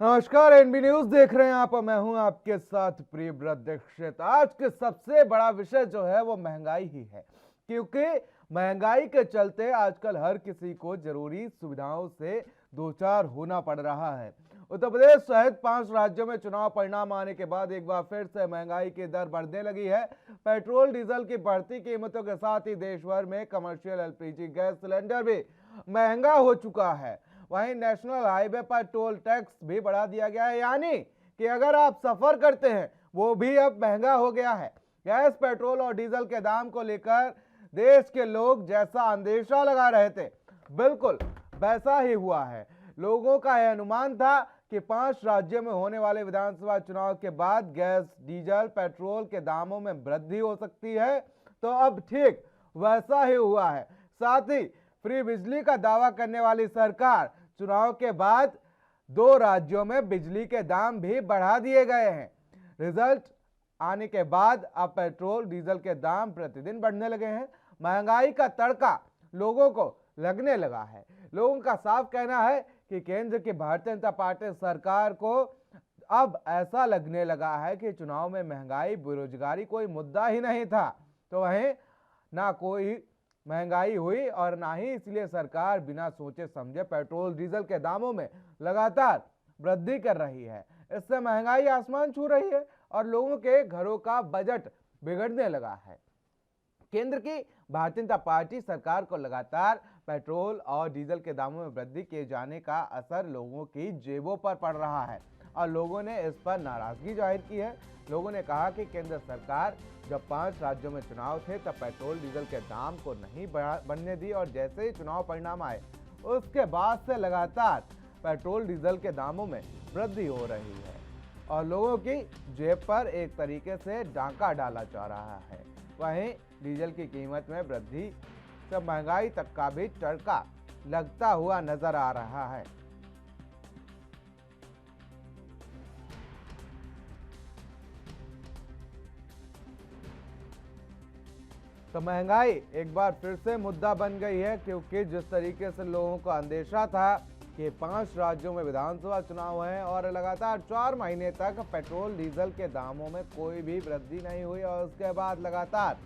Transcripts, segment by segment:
नमस्कार, NB news देख रहे हैं आप। मैं हूं आपके साथ प्रियव्रत दीक्षित। आज के सबसे बड़ा विषय जो है वो महंगाई ही है, क्योंकि महंगाई के चलते आजकल हर किसी को जरूरी सुविधाओं से दो चार होना पड़ रहा है। उत्तर प्रदेश सहित 5 राज्यों में चुनाव परिणाम आने के बाद एक बार फिर से महंगाई की दर बढ़ने लगी है। पेट्रोल डीजल की बढ़ती कीमतों के साथ ही देश भर में कमर्शियल एलपीजी गैस सिलेंडर भी महंगा हो चुका है। वहीं नेशनल हाईवे पर टोल टैक्स भी बढ़ा दिया गया है, यानी कि अगर आप सफर करते हैं वो भी अब महंगा हो गया है। गैस, पेट्रोल और डीजल के दाम को लेकर देश के लोग जैसा अंदेशा लगा रहे थे, बिल्कुल वैसा ही हुआ है। लोगों का यह अनुमान था कि 5 राज्यों में होने वाले विधानसभा चुनाव के बाद गैस, डीजल, पेट्रोल के दामों में वृद्धि हो सकती है, तो अब ठीक वैसा ही हुआ है। साथ ही फ्री बिजली का दावा करने वाली सरकार चुनाव के बाद 2 राज्यों में बिजली के दाम भी बढ़ा दिए गए हैं। रिजल्ट आने के बाद अब पेट्रोल डीजल के दाम प्रतिदिन बढ़ने लगे हैं। महंगाई का तड़का लोगों को लगने लगा है। लोगों का साफ कहना है कि केंद्र की भारतीय जनता पार्टी सरकार को अब ऐसा लगने लगा है कि चुनाव में महंगाई, बेरोजगारी कोई मुद्दा ही नहीं था, तो वहीं ना कोई महंगाई हुई और ना ही इसलिए सरकार बिना सोचे समझे पेट्रोल डीजल के दामों में लगातार वृद्धि कर रही है। इससे महंगाई आसमान छू रही है और लोगों के घरों का बजट बिगड़ने लगा है। केंद्र की भारतीय जनता पार्टी सरकार को लगातार पेट्रोल और डीजल के दामों में वृद्धि किए जाने का असर लोगों की जेबों पर पड़ रहा है और लोगों ने इस पर नाराजगी जाहिर की है। लोगों ने कहा कि केंद्र सरकार जब 5 राज्यों में चुनाव थे तब पेट्रोल डीजल के दाम को नहीं बढ़ने दी और जैसे ही चुनाव परिणाम आए उसके बाद से लगातार पेट्रोल डीजल के दामों में वृद्धि हो रही है और लोगों की जेब पर एक तरीके से डाका डाला जा रहा है। वहीं डीजल की कीमत में वृद्धि से महंगाई तक का भी तड़का लगता हुआ नजर आ रहा है। तो महंगाई एक बार फिर से मुद्दा बन गई है, क्योंकि जिस तरीके से लोगों को अंदेशा था कि 5 राज्यों में विधानसभा चुनाव है और लगातार 4 महीने तक पेट्रोल डीजल के दामों में कोई भी वृद्धि नहीं हुई और उसके बाद लगातार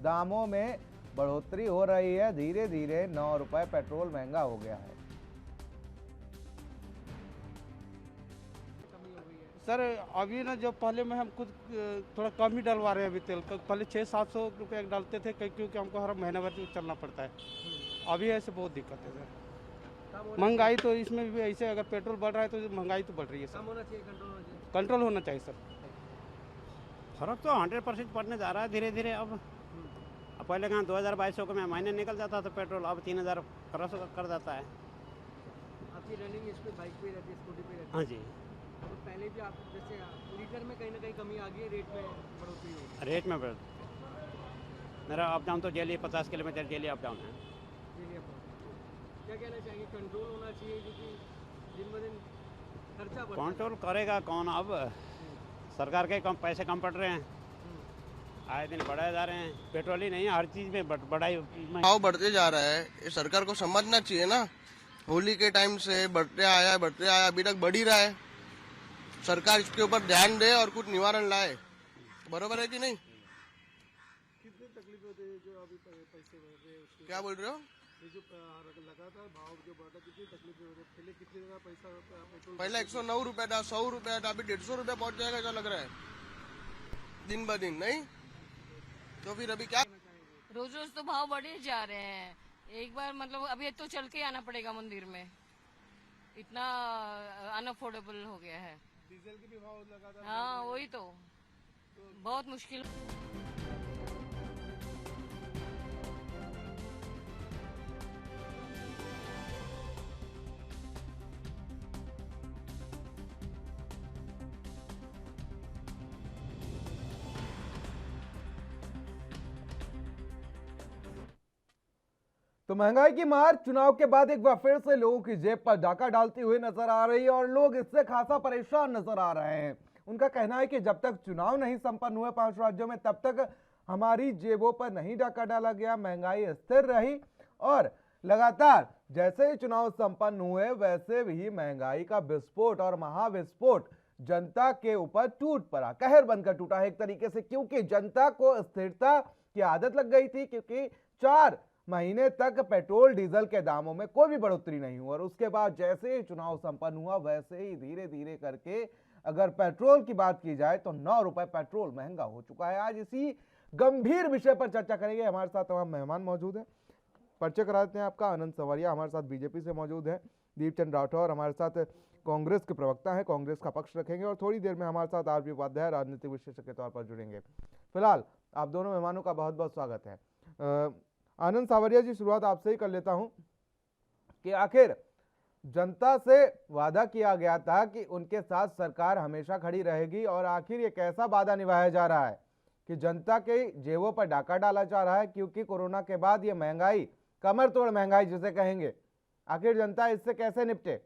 दामों में बढ़ोतरी हो रही है। धीरे धीरे 9 रुपए पेट्रोल महंगा हो गया है। सर अभी ना जो पहले में हम खुद थोड़ा कम ही डलवा रहे हैं अभी तेल का। पहले 600-700 रुपये डालते थे क्योंकि हमको हर महीना भर चलना पड़ता है। अभी ऐसे बहुत दिक्कत है सर। महंगाई तो इसमें भी ऐसे अगर पेट्रोल बढ़ रहा है तो महंगाई तो बढ़ रही है सर। कंट्रोल होना चाहिए सर। फर्क तो 100% पड़ने जा रहा है धीरे धीरे। अब पहले कहाँ 2022 में महीने निकल जाता था पेट्रोल, अब 3000 क्रॉस कर जाता है। आपकी रनिंग इस पे बाइक पे रहती है, स्कूटी पे रहती है? हाँ जी। तो पहले भी आप जैसे लीटर में कहीं ना कहीं कमी आ गई है, रेट में बढ़ोतरी होगी। रेट में मेरा अप डाउन तो daily 50 kilometre daily up down है। क्या कहना चाहेंगे? कंट्रोल होना चाहिए क्योंकि दिन ब दिन खर्चा बढ़ कंट्रोल करेगा कौन? अब सरकार के कम पैसे कम पड़ रहे हैं, आए दिन बढ़ाए जा रहे हैं। पेट्रोल ही नहीं है, हर चीज में बढ़ाई भाव बढ़ते जा रहा है। ये सरकार को समझना चाहिए ना। होली के टाइम से बढ़ते आया अभी तक बढ़ ही रहा है। सरकार इसके ऊपर ध्यान दे और कुछ निवारण लाए। बरोबर है कि नहीं? कितनी तकलीफ होती है जो अभी पैसे बढ़ रहे हैं? क्या बोल रहे हो? ये जो लगातार भाव जो बढ़ा, कितनी तकलीफ हो रही है? पहले कितने जगह पैसा पेट्रोल पहले 109 रुपए था, 100 रुपए था, अभी 150 रुपए पहुंच जाएगा ऐसा लग रहा है दिन ब दिन। नहीं तो फिर अभी क्या? रोज रोज तो भाव बढ़े जा रहे हैं। एक बार मतलब अभी तो चल के आना पड़ेगा मंदिर में, इतना अनअफोर्डेबल हो गया है। डीजल के भी भाव लगातार? हाँ वही तो बहुत मुश्किल। तो महंगाई की मार चुनाव के बाद एक बार फिर से लोगों की जेब पर डाका डालती हुई नजर आ रही है और लोग इससे खासा परेशान नजर आ रहे हैं। उनका कहना है कि जब तक चुनाव नहीं संपन्न हुए 5 राज्यों में, तब तक हमारी जेबों पर नहीं डाका डाला गया, महंगाई स्थिर रही और लगातार जैसे ही चुनाव संपन्न हुए वैसे ही महंगाई का विस्फोट और महाविस्फोट जनता के ऊपर टूट पड़ा, कहर बनकर टूटा है एक तरीके से, क्योंकि जनता को स्थिरता की आदत लग गई थी, क्योंकि 4 महीने तक पेट्रोल डीजल के दामों में कोई भी बढ़ोतरी नहीं हुई और उसके बाद जैसे ही चुनाव संपन्न हुआ वैसे ही धीरे धीरे करके अगर पेट्रोल की बात की जाए तो 9 रुपए पेट्रोल महंगा हो चुका है। आज इसी गंभीर विषय पर चर्चा करेंगे। हमारे साथ तमाम मेहमान मौजूद हैं। परिचय करा देते हैं आपका। आनंद संवरिया हमारे साथ बीजेपी से मौजूद है, दीपचंद राठौर हमारे साथ कांग्रेस के प्रवक्ता हैं, कांग्रेस का पक्ष रखेंगे और थोड़ी देर में हमारे साथ आरपी उपाध्याय राजनीतिक विशेषज्ञ के तौर पर जुड़ेंगे। फिलहाल आप दोनों मेहमानों का बहुत बहुत स्वागत है। आनंद सांवरिया जी, शुरुआत आपसे ही कर लेता हूं कि आखिर जनता से वादा किया गया था कि उनके साथ सरकार हमेशा खड़ी रहेगी और आखिर ये कैसा वादा निभाया जा रहा है कि जनता के जेबों पर डाका डाला जा रहा है, क्योंकि कोरोना के बाद ये महंगाई, कमर तोड़ महंगाई जिसे कहेंगे, आखिर जनता इससे कैसे निपटे?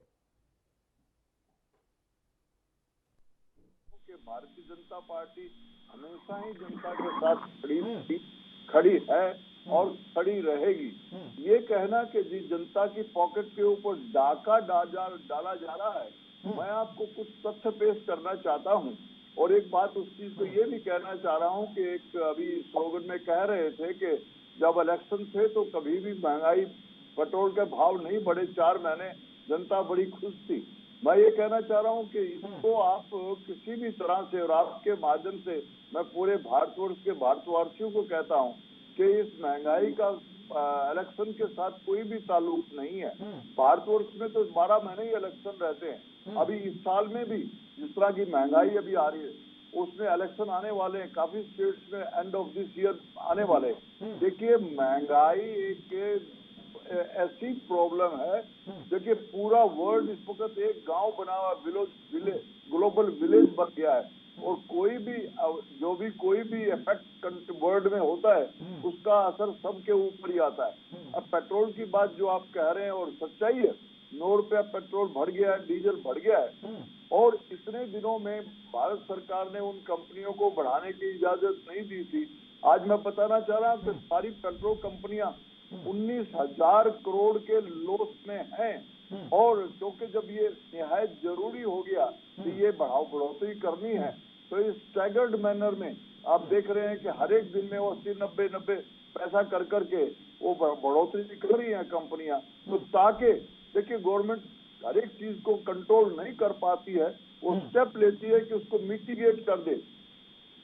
भारतीय जनता पार्टी हमेशा ही जनता के साथ खड़ी है और खड़ी रहेगी। ये कहना कि जी जनता की पॉकेट के ऊपर डाका डाला जा रहा है, मैं आपको कुछ तथ्य पेश करना चाहता हूँ और एक बात उस चीज को ये भी कहना चाह रहा हूँ कि एक अभी स्लोगन में कह रहे थे कि जब इलेक्शन थे तो कभी भी महंगाई, पेट्रोल के भाव नहीं बढ़े, 4 महीने जनता बड़ी खुश थी। मैं ये कहना चाह रहा हूँ कि इसको आप किसी भी तरह से और आपके माध्यम से मैं पूरे भारतवर्ष के भारतवासियों को कहता हूँ कि इस महंगाई का इलेक्शन के साथ कोई भी ताल्लुक नहीं है। भारतवर्ष में तो 12 महीने ही इलेक्शन रहते हैं। अभी इस साल में भी जिस तरह की महंगाई अभी आ रही है उसमें इलेक्शन आने वाले हैं, काफी स्टेट्स में एंड ऑफ दिस ईयर आने वाले हैं। देखिए महंगाई एक ऐसी प्रॉब्लम है, देखिए पूरा वर्ल्ड इस वक्त एक गांव बना हुआ ग्लोबल विलेज बन गया है और कोई भी इफेक्ट वर्ल्ड में होता है उसका असर सबके ऊपर ही आता है। अब पेट्रोल की बात जो आप कह रहे हैं और सच्चाई है, 9 रुपया पेट्रोल बढ़ गया है, डीजल बढ़ गया है और इतने दिनों में भारत सरकार ने उन कंपनियों को बढ़ाने की इजाजत नहीं दी थी। आज मैं बताना चाह रहा हूँ कि सारी पेट्रोल कंपनियां 19,000 करोड़ के लॉस में हैं और क्योंकि जब ये निहायत जरूरी हो गया कि ये बढ़ोतरी करनी है तो इस स्टैगर्ड मैनर में आप देख रहे हैं कि हर एक दिन में वो 80-90 पैसा कर करके वो बढ़ोतरी कर रही है कंपनियां। तो ताकि देखिए गवर्नमेंट हर एक चीज को कंट्रोल नहीं कर पाती है, वो स्टेप लेती है कि उसको मिटिगेट कर दे,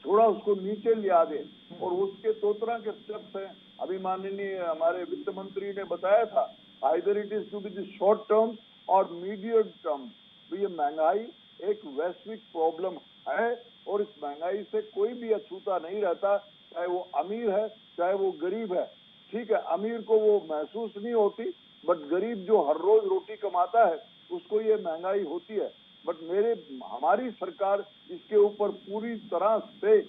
थोड़ा उसको नीचे लिया दे और उसके 2 तरह के स्टेप्स हैं। अभी माननीय हमारे वित्त मंत्री ने बताया था, either it is to be the short term और मीडियम टर्म। तो ये महंगाई एक वैश्विक प्रॉब्लम है और इस महंगाई से कोई भी अछूता नहीं रहता, चाहे वो अमीर है चाहे वो गरीब है। ठीक है, अमीर को वो महसूस नहीं होती, बट गरीब जो हर रोज रोटी कमाता है उसको ये महंगाई होती है। बट हमारी सरकार इसके ऊपर पूरी तरह से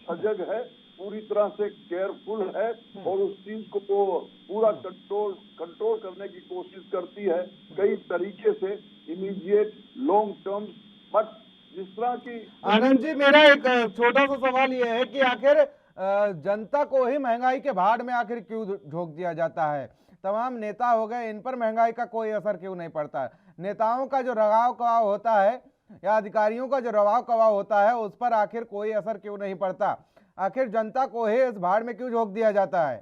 सजग है, पूरी तरह से केयरफुल है और उस चीज को पूरा कंट्रोल करने की कोशिश करती है कई तरीके से, इमीडिएट, लॉन्ग टर्म। बट जिस तरह की आनंद जी, मेरा एक छोटा सा सवाल ये है कि आखिर जनता को ही महंगाई के भाड़ में आखिर क्यों झोंक दिया जाता है? तमाम नेता हो गए, इन पर महंगाई का कोई असर क्यों नहीं पड़ता? नेताओं का जो रवाव कवाव होता है या अधिकारियों का जो रवाव कवाव होता है उस पर आखिर कोई असर क्यों नहीं पड़ता? आखिर जनता को ही इस भाड़ में क्यों झोंक दिया जाता है?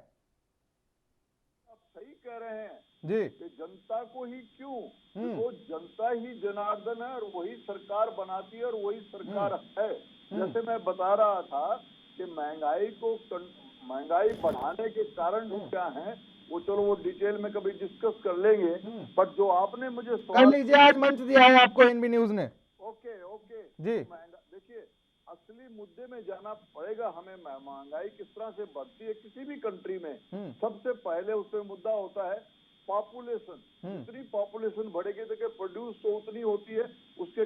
आप सही कह रहे हैं जी, कि जनता को ही क्यों, तो जनता ही जनार्दन है और वही सरकार बनाती है और वही सरकार है। जैसे मैं बता रहा था कि महंगाई बढ़ाने के कारण क्या है, वो चलो वो डिटेल में कभी डिस्कस कर लेंगे। बट जो आपने मुझे कर लीजिए, आज मंच दिया है आपको एनबी न्यूज ने। ओके जी, देखिए असली मुद्दे में जाना पड़ेगा हमें। महंगाई किस तरह से बढ़ती है किसी भी कंट्री में, सबसे पहले उसमें मुद्दा होता है पॉपुलेशन। जितनी पॉपुलेशन बढ़ेगी देखिए प्रोड्यूस तो उतनी होती है, उसके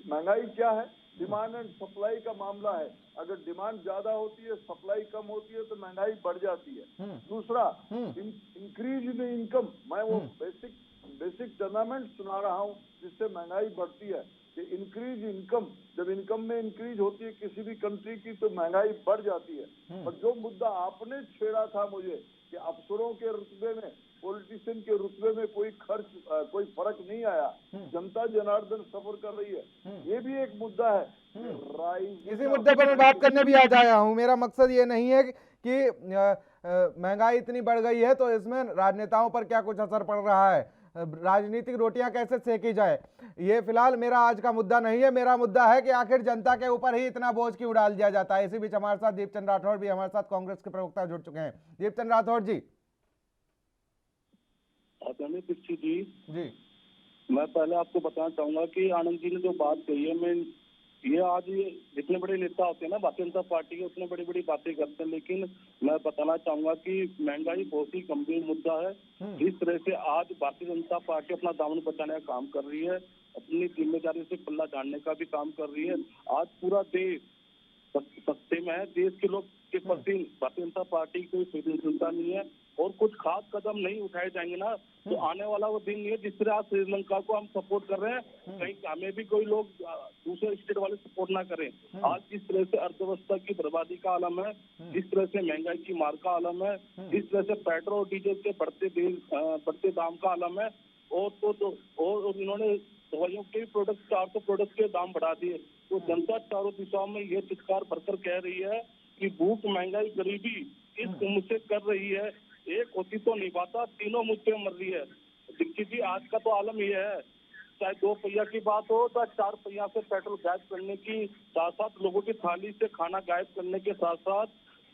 महंगाई क्या है, डिमांड एंड सप्लाई का मामला है। अगर डिमांड ज्यादा होती है, सप्लाई कम होती है तो महंगाई बढ़ जाती है। दूसरा इंक्रीज इन इनकम, मैं वो बेसिक टर्नामेंट सुना रहा हूँ जिससे महंगाई बढ़ती है कि इंक्रीज इनकम, जब इनकम में इंक्रीज होती है किसी भी कंट्री की तो महंगाई बढ़ जाती है। और जो मुद्दा आपने छेड़ा था मुझे कि अफसरों के रुतबे में पॉलिटिशियन के रुतबे में कोई कोई फर्क नहीं आया। जनता जनार्दन सफर कर रही है, ये भी एक मुद्दा है। इसी मुद्दे पर मैं बात करने भी आज आया हूँ। मेरा मकसद ये नहीं है कि महंगाई इतनी बढ़ गई है तो इसमें राजनेताओं पर क्या कुछ असर पड़ रहा है, राजनीतिक रोटियां कैसे सेकी जाए, ये फिलहाल मेरा आज का मुद्दा नहीं है। मेरा मुद्दा है कि आखिर जनता के ऊपर ही इतना बोझ क्यों डाल दिया जाता है। इसी बीच हमारे साथ दीपचंद राठौड़ भी हमारे साथ कांग्रेस के प्रवक्ता जुड़ चुके हैं। दीपचंद राठौड़ जी। दीक्षित जी, जी मैं पहले आपको बताना चाहूंगा कि आनंद जी ने जो बात कही है, मैं ये आज जितने बड़े नेता होते हैं ना भारतीय जनता पार्टी के, उतने बड़ी बड़ी बातें करते हैं, लेकिन मैं बताना चाहूंगा कि महंगाई बहुत ही गंभीर मुद्दा है। जिस तरह से आज भारतीय जनता पार्टी अपना दामन बचाने का काम कर रही है, अपनी जिम्मेदारी से पल्ला झाड़ने का भी काम कर रही है। आज पूरा देश सस्ते में है, देश के लोग के प्रति भारतीय जनता पार्टी की कोई संवेदनशीलता नहीं है और कुछ खास कदम नहीं उठाए जाएंगे ना तो आने वाला वो दिन नहीं है। जिस तरह आज श्रीलंका को हम सपोर्ट कर रहे हैं, कहीं हमें भी कोई लोग दूसरे स्टेट वाले सपोर्ट ना करें। आज जिस तरह से अर्थव्यवस्था की बर्बादी का आलम है, जिस तरह से महंगाई की मार का आलम है, जिस तरह से पेट्रोल और डीजल के बढ़ते दाम का आलम है, और इन्होंने दवाइयों के प्रोडक्ट 400 प्रोडक्ट के दाम बढ़ा दिए। तो जनता चारों दिशाओं में ये चित्कार भरकर कह रही है कि भूख, महंगाई, गरीबी इस मुझसे कर रही है, एक होती तो नहीं पाता, तीनों मुझसे मर रही है। दीक्षित जी, आज का तो आलम ये है, चाहे 2 पहिया की बात हो, चाहे 4 पहिया से पेट्रोल गायब करने की, साथ साथ लोगों की थाली से खाना गायब करने के साथ साथ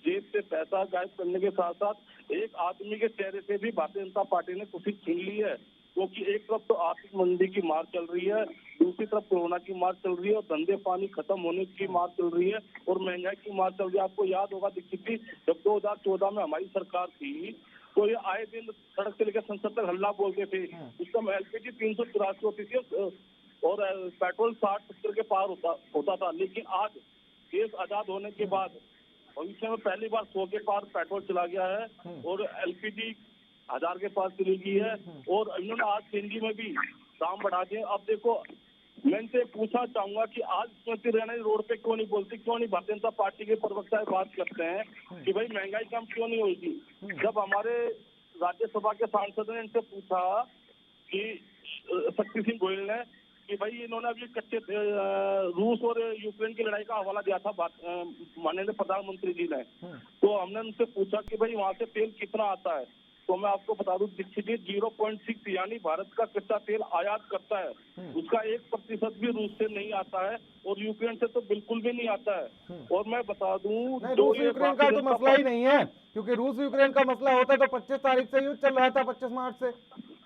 जेब से पैसा गायब करने के साथ साथ एक आदमी के चेहरे से भी भारतीय जनता पार्टी ने खुशी छीन ली है। क्योंकि एक तरफ तो आर्थिक मंदी की मार चल रही है, दूसरी तरफ कोरोना की मार चल रही है और धंधे पानी खत्म होने की मार चल रही है और महंगाई की मार चल रही है। आपको याद होगा दीक्षित जी, जब 2014 में हमारी सरकार थी तो ये आए दिन सड़क से लेकर संसद तक हल्ला बोलते थे। उस समय LPG 383 होती थी और पेट्रोल 60-70 के पार होता था। लेकिन आज देश आजाद होने के बाद भविष्य में पहली बार 100 के पार पेट्रोल चला गया है और LPG 1000 के पास चली गई है और इन्होंने आज CNG में भी दाम बढ़ा दिए। अब देखो, मैं इनसे पूछना चाहूंगा कि आज स्मृति ईरानी रोड पे क्यों नहीं बोलती, क्यों नहीं भारतीय जनता पार्टी के प्रवक्ता बात करते हैं कि भाई महंगाई कम क्यों नहीं होगी। जब हमारे राज्यसभा के सांसद ने इनसे पूछा कि शक्ति सिंह गोयल ने कि भाई इन्होंने अभी कच्चे रूस और यूक्रेन की लड़ाई का हवाला दिया था माननीय प्रधानमंत्री जी ने, तो हमने उनसे पूछा कि भाई वहां से तेल कितना आता है, तो मैं आपको बता दूं दीक्षित जी 0.6 यानी भारत का कच्चा तेल आयात करता है, उसका 1% भी रूस से नहीं आता है और यूक्रेन से तो बिल्कुल भी नहीं आता है। और मैं बता दूं रूस यूक्रेन का तो मसला ही नहीं है, क्योंकि रूस यूक्रेन का मसला होता तो 25 तारीख से युद्ध चल रहा था, 25 मार्च से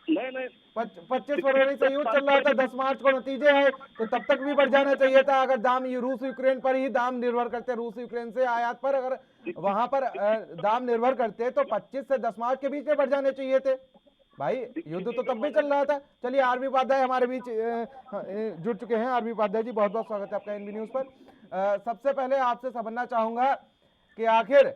नहीं 25 फरवरी से युद्ध चल रहा था, 10 मार्च को नतीजे आए तो तब तक भी बढ़ जाना चाहिए था। अगर दाम रूस यूक्रेन पर ही दाम निर्भर करते, रूस यूक्रेन से आयात पर अगर वहां पर दाम निर्भर करते तो 25 से 10 मार्च के बीच में बढ़ जाने चाहिए थे भाई। युद्ध तो तब भी चल रहा था। चलिए, आरबी उपाध्याय हमारे बीच जुड़ चुके हैं। आरबी उपाध्याय जी, बहुत बहुत स्वागत है आपका NB न्यूज पर। सबसे पहले आपसे समझना चाहूंगा कि आखिर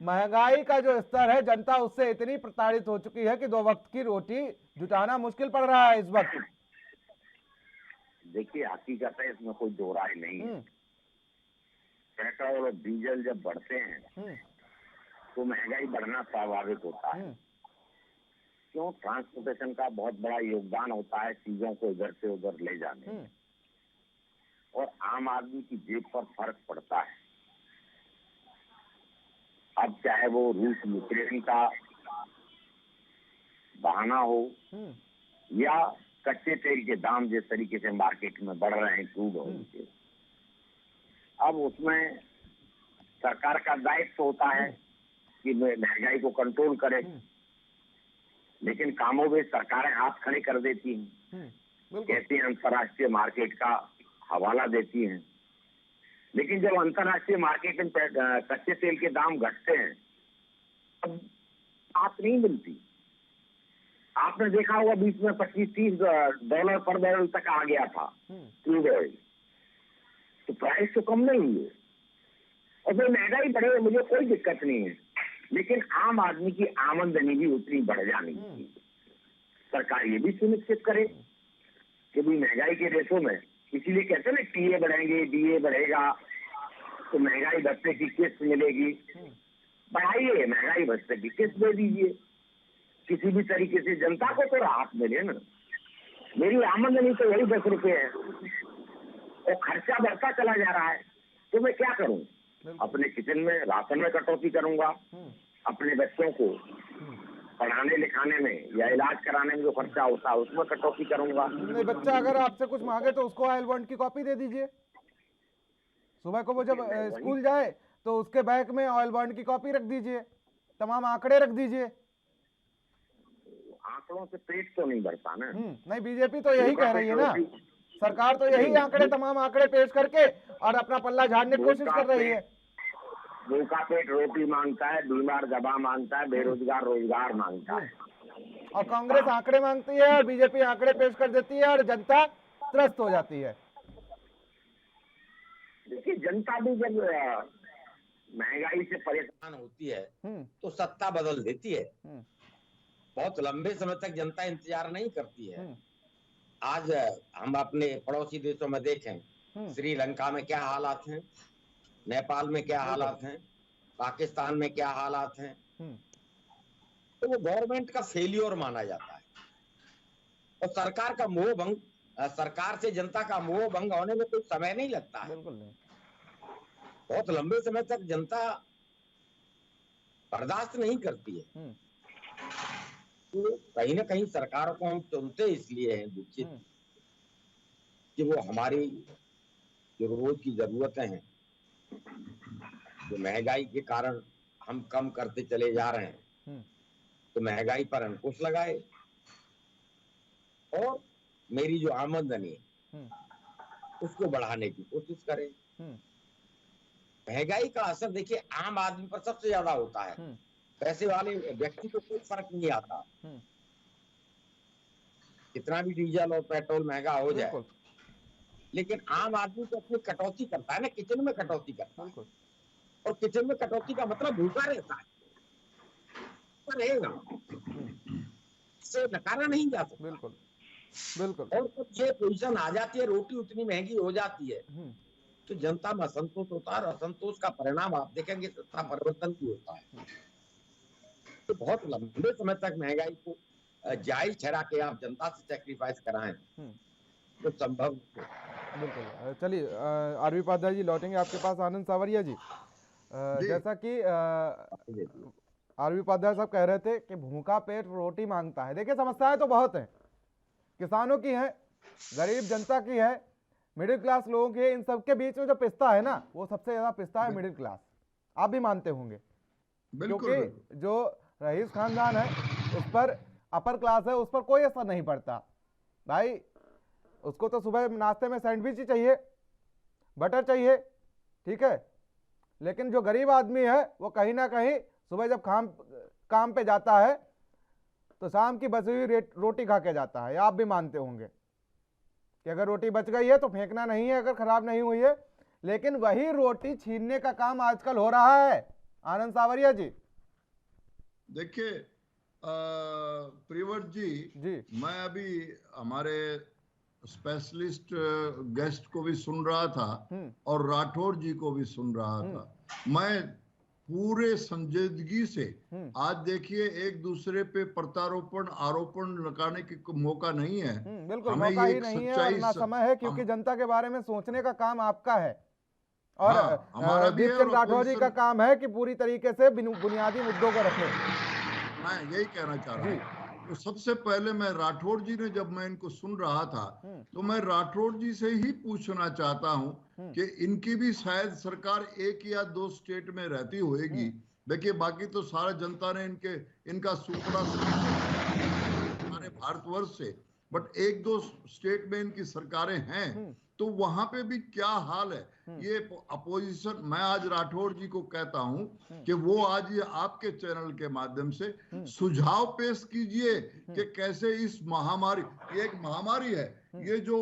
महंगाई का जो स्तर है, जनता उससे इतनी प्रताड़ित हो चुकी है कि 2 वक्त की रोटी जुटाना मुश्किल पड़ रहा है इस वक्त। देखिए, हकीकत है, इसमें कोई दो राय नहीं है। पेट्रोल और डीजल जब बढ़ते हैं तो महंगाई बढ़ना स्वाभाविक होता है। क्यों? ट्रांसपोर्टेशन का बहुत बड़ा योगदान होता है चीजों को इधर से उधर ले जाने में, और आम आदमी की जेब पर फर्क पड़ता है। अब चाहे वो रूस यूक्रेन का बहाना हो या कच्चे तेल के दाम जिस तरीके से मार्केट में बढ़ रहे हैं क्रूड ऑयल के, अब उसमें सरकार का दायित्व होता है कि महंगाई को कंट्रोल करे, लेकिन कामों में सरकारें हाथ खड़े कर देती हैं, कहती हैं अंतर्राष्ट्रीय मार्केट का हवाला देती हैं। लेकिन जब अंतर्राष्ट्रीय मार्केट में कच्चे तेल के दाम घटते हैं तब बात नहीं मिलती। आपने देखा होगा बीच में $25-30 पर बैरल तक आ गया था क्रूड ऑयल, तो प्राइस तो कम नहीं हुए और फिर महंगाई बढ़े, मुझे कोई दिक्कत नहीं है, लेकिन आम आदमी की आमदनी भी उतनी बढ़ जानी चाहिए। सरकार ये भी सुनिश्चित करे कि भी महंगाई के रेशों में, इसीलिए कहते हैं ना टीए बढ़ेंगे, डीए बढ़ेगा तो महंगाई भत्ते की किस्त मिलेगी। बढ़ाइए महंगाई भत्ते की किस्त दे दीजिए, किसी भी तरीके से जनता को तो राहत मिले ना। मेरी आमदनी तो वही 10 रुपए है और खर्चा बढ़ता चला जा रहा है, तो मैं क्या करूं? अपने किचन में राशन में कटौती करूंगा, अपने बच्चों को पढ़ाने लिखाने में या इलाज कराने में जो खर्चा होता है उसमें कटौती करूंगा। नहीं, बच्चा अगर आपसे कुछ मांगे तो उसको ऑयल बॉन्ड की कॉपी दे दीजिए। सुबह को वो जब स्कूल जाए तो उसके बैग में ऑयल बॉन्ड की कॉपी रख दीजिए, तमाम आंकड़े रख दीजिए। आंकड़ों से पेट तो नहीं भरता ना। नहीं, बीजेपी तो यही कह रही है ना, सरकार तो यही आंकड़े, तमाम आंकड़े पेश करके और अपना पल्ला झाड़ने की कोशिश कर रही है। भूखा पेट रोटी मांगता है, बीमार दवा मांगता है, बेरोजगार रोजगार मांगता है। और कांग्रेस आंकड़े मांगती है और बीजेपी आंकड़े पेश कर देती है और जनता त्रस्त हो जाती है। देखिए, जनता भी जब महंगाई से परेशान होती है तो सत्ता बदल देती है। बहुत लंबे समय तक जनता इंतजार नहीं करती है। आज हम अपने पड़ोसी देशों में देखें, श्रीलंका में क्या हालात हैं, नेपाल में क्या हालात हैं, पाकिस्तान में क्या हालात हैं, तो वो गवर्नमेंट का फेलियर माना जाता है। और सरकार का मोह भंग, सरकार से जनता का मोह भंग होने में कोई समय नहीं लगता है। बिल्कुल नहीं। बहुत लंबे समय तक जनता बर्दाश्त नहीं करती है। तो कहीं ना कहीं सरकारों को हम चुनते इसलिए हैं दुखित कि वो हमारी जो रोज की जरूरतें हैं, जो महंगाई के कारण हम कम करते चले जा रहे हैं, तो महंगाई पर अंकुश लगाए और मेरी जो आमदनी है उसको बढ़ाने की कोशिश करें। महंगाई का असर देखिए आम आदमी पर सबसे ज्यादा होता है। पैसे वाले व्यक्ति को कोई फर्क नहीं आता, कितना भी डीजल और पेट्रोल महंगा हो जाए, लेकिन आम आदमी तो अपनी कटौती करता है ना, किचन में कटौती करता है। और किचन में कटौती का मतलब भूखा रहता है, रहेगा, इससे नकारा नहीं जा सकता। बिल्कुल बिल्कुल। और जब ये पोजीशन आ जाती है, रोटी उतनी महंगी हो जाती है, तो जनता में असंतोष होता है और असंतोष का परिणाम आप देखेंगे सत्ता परिवर्तन भी होता है। तो बहुत लंबे समय तक महंगाई को जायज ठहरा के आप जनता से सैक्रिफाइस कराएं तो संभव। बिल्कुल। चलिए आरवी उपाध्याय जी लौटेंगे आपके पास। आनंद सावरिया जी, जैसा कि आरवी उपाध्याय साहब कह रहे थे कि भूखा पेट रोटी मांगता है। देखिए, समस्याएं तो बहुत हैं, किसानों की है, गरीब जनता की है, मिडिल क्लास लोगों की है। इन सबके बीच में जो पिसता है ना, वो सबसे ज्यादा पिसता है मिडिल क्लास। आप भी मानते होंगे, क्योंकि जो रईस खानदान है उस पर, अपर क्लास है, उस पर कोई असर नहीं पड़ता भाई। उसको तो सुबह नाश्ते में सैंडविच ही चाहिए, बटर चाहिए, ठीक है। लेकिन जो गरीब आदमी है वो कहीं ना कहीं सुबह जब काम पे जाता है तो शाम की बची हुई रोटी खा के जाता है। आप भी मानते होंगे कि अगर रोटी बच गई है तो फेंकना नहीं है, अगर खराब नहीं हुई है। लेकिन वही रोटी छीनने का काम आजकल हो रहा है। आनंद सावरिया जी, देखिए प्रियव्रत जी, मैं अभी हमारे स्पेशलिस्ट गेस्ट को भी सुन रहा था और राठौर जी को भी सुन रहा था। मैं पूरे संजीदगी से, आज देखिए एक दूसरे पे प्रत्यारोपण आरोपण लगाने की मौका नहीं है। बिल्कुल मौका ही नहीं है और ना समय है, क्योंकि जनता के बारे में सोचने का काम आपका है और दीपचंद राठौर जी का काम है कि पूरी तरीके से बुनियादी मुद्दों को रखें। मैं यही कहना चाह रहा हूँ। तो सबसे पहले मैं राठौर जी ने, जब मैं इनको सुन रहा था तो मैं राठौर जी से ही पूछना चाहता हूँ कि इनकी भी शायद सरकार 1 या 2 स्टेट में रहती होगी। देखिए, बाकी तो सारा जनता ने इनका सुपड़ा सारे भारतवर्ष से, बट 1-2 स्टेट में इनकी सरकारें हैं, तो वहां पे भी क्या हाल है। ये अपोजिशन, मैं आज राठौर जी को कहता हूं कि वो आज ये आपके चैनल के माध्यम से सुझाव पेश कीजिए कि कैसे इस महामारी, ये एक महामारी है, ये जो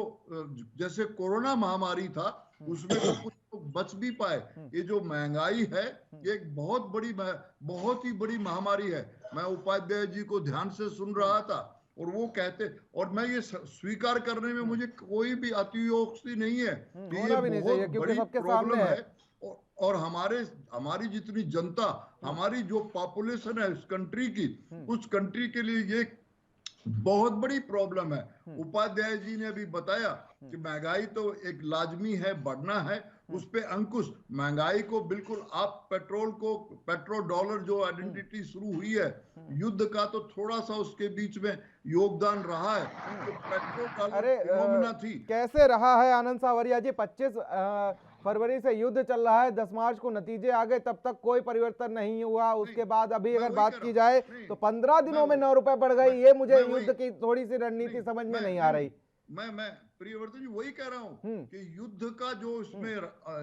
जैसे कोरोना महामारी था उसमें तो कुछ लोग बच भी पाए, ये जो महंगाई है ये एक बहुत ही बड़ी महामारी है। मैं उपाध्याय जी को ध्यान से सुन रहा था और वो कहते, और मैं ये स्वीकार करने में मुझे कोई भी अतियोक्ति नहीं है कि ये बहुत बड़ी प्रॉब्लम है और हमारी जितनी जनता, हमारी जो पॉपुलेशन है इस कंट्री की, उस कंट्री के लिए ये बहुत बड़ी प्रॉब्लम है। उपाध्याय जी ने अभी बताया कि महंगाई तो एक लाजमी है, बढ़ना है, उस पे अंकुश। महंगाई को बिल्कुल आप पेट्रोल डॉलर जो आइडेंटिटी शुरू हुई है युद्ध का, तो थोड़ा सा उसके बीच में योगदान रहा है। तो पेट्रोल डॉलर फिनोमेना थी। कैसे रहा है आनंद सावरिया जी? 25 फरवरी से युद्ध चल रहा है, 10 मार्च को नतीजे आ गए, तब तक कोई परिवर्तन नहीं हुआ। उसके बाद अभी अगर बात की जाए तो 15 दिनों में 9 रुपए बढ़ गई। ये मुझे युद्ध की थोड़ी सी रणनीति समझ में नहीं आ रही। मैं प्रियवर्तन जी वही कह रहा हूँ कि युद्ध का जो उसमें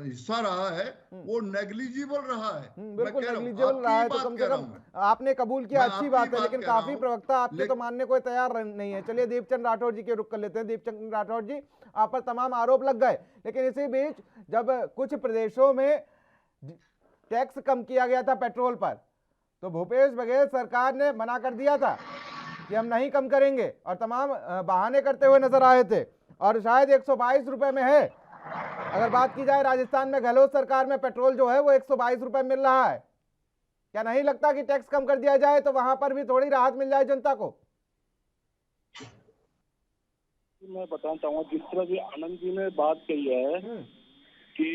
हिस्सा रहा है वो नेग्लिजिबल रहा है। बिल्कुल नेग्लिजिबल रहा है, तो कम से कम आपने कबूल किया, अच्छी बात है। लेकिन काफी प्रवक्ता आपके तो मानने को तैयार नहीं है। चलिए दीपचंद राठौर जी के रुख कर लेते हैं। दीपचंद राठौर जी, आप पर तमाम आरोप लग गए, लेकिन इसी बीच जब कुछ प्रदेशों में टैक्स कम किया गया था पेट्रोल पर, तो भूपेश बघेल सरकार ने मना कर दिया था कि हम नहीं कम करेंगे, और तमाम बहाने करते हुए नजर आए थे। और शायद 122 रुपए में है। अगर बात की जाए राजस्थान में गहलोत सरकार में पेट्रोल जो है वो 122 रुपए मिल रहा है। क्या नहीं लगता कि टैक्स कम कर दिया जाए तो वहां पर भी थोड़ी राहत मिल जाए जनता को? मैं बताना चाहूंगा, जिस तरह भी आनंद जी ने बात कही है कि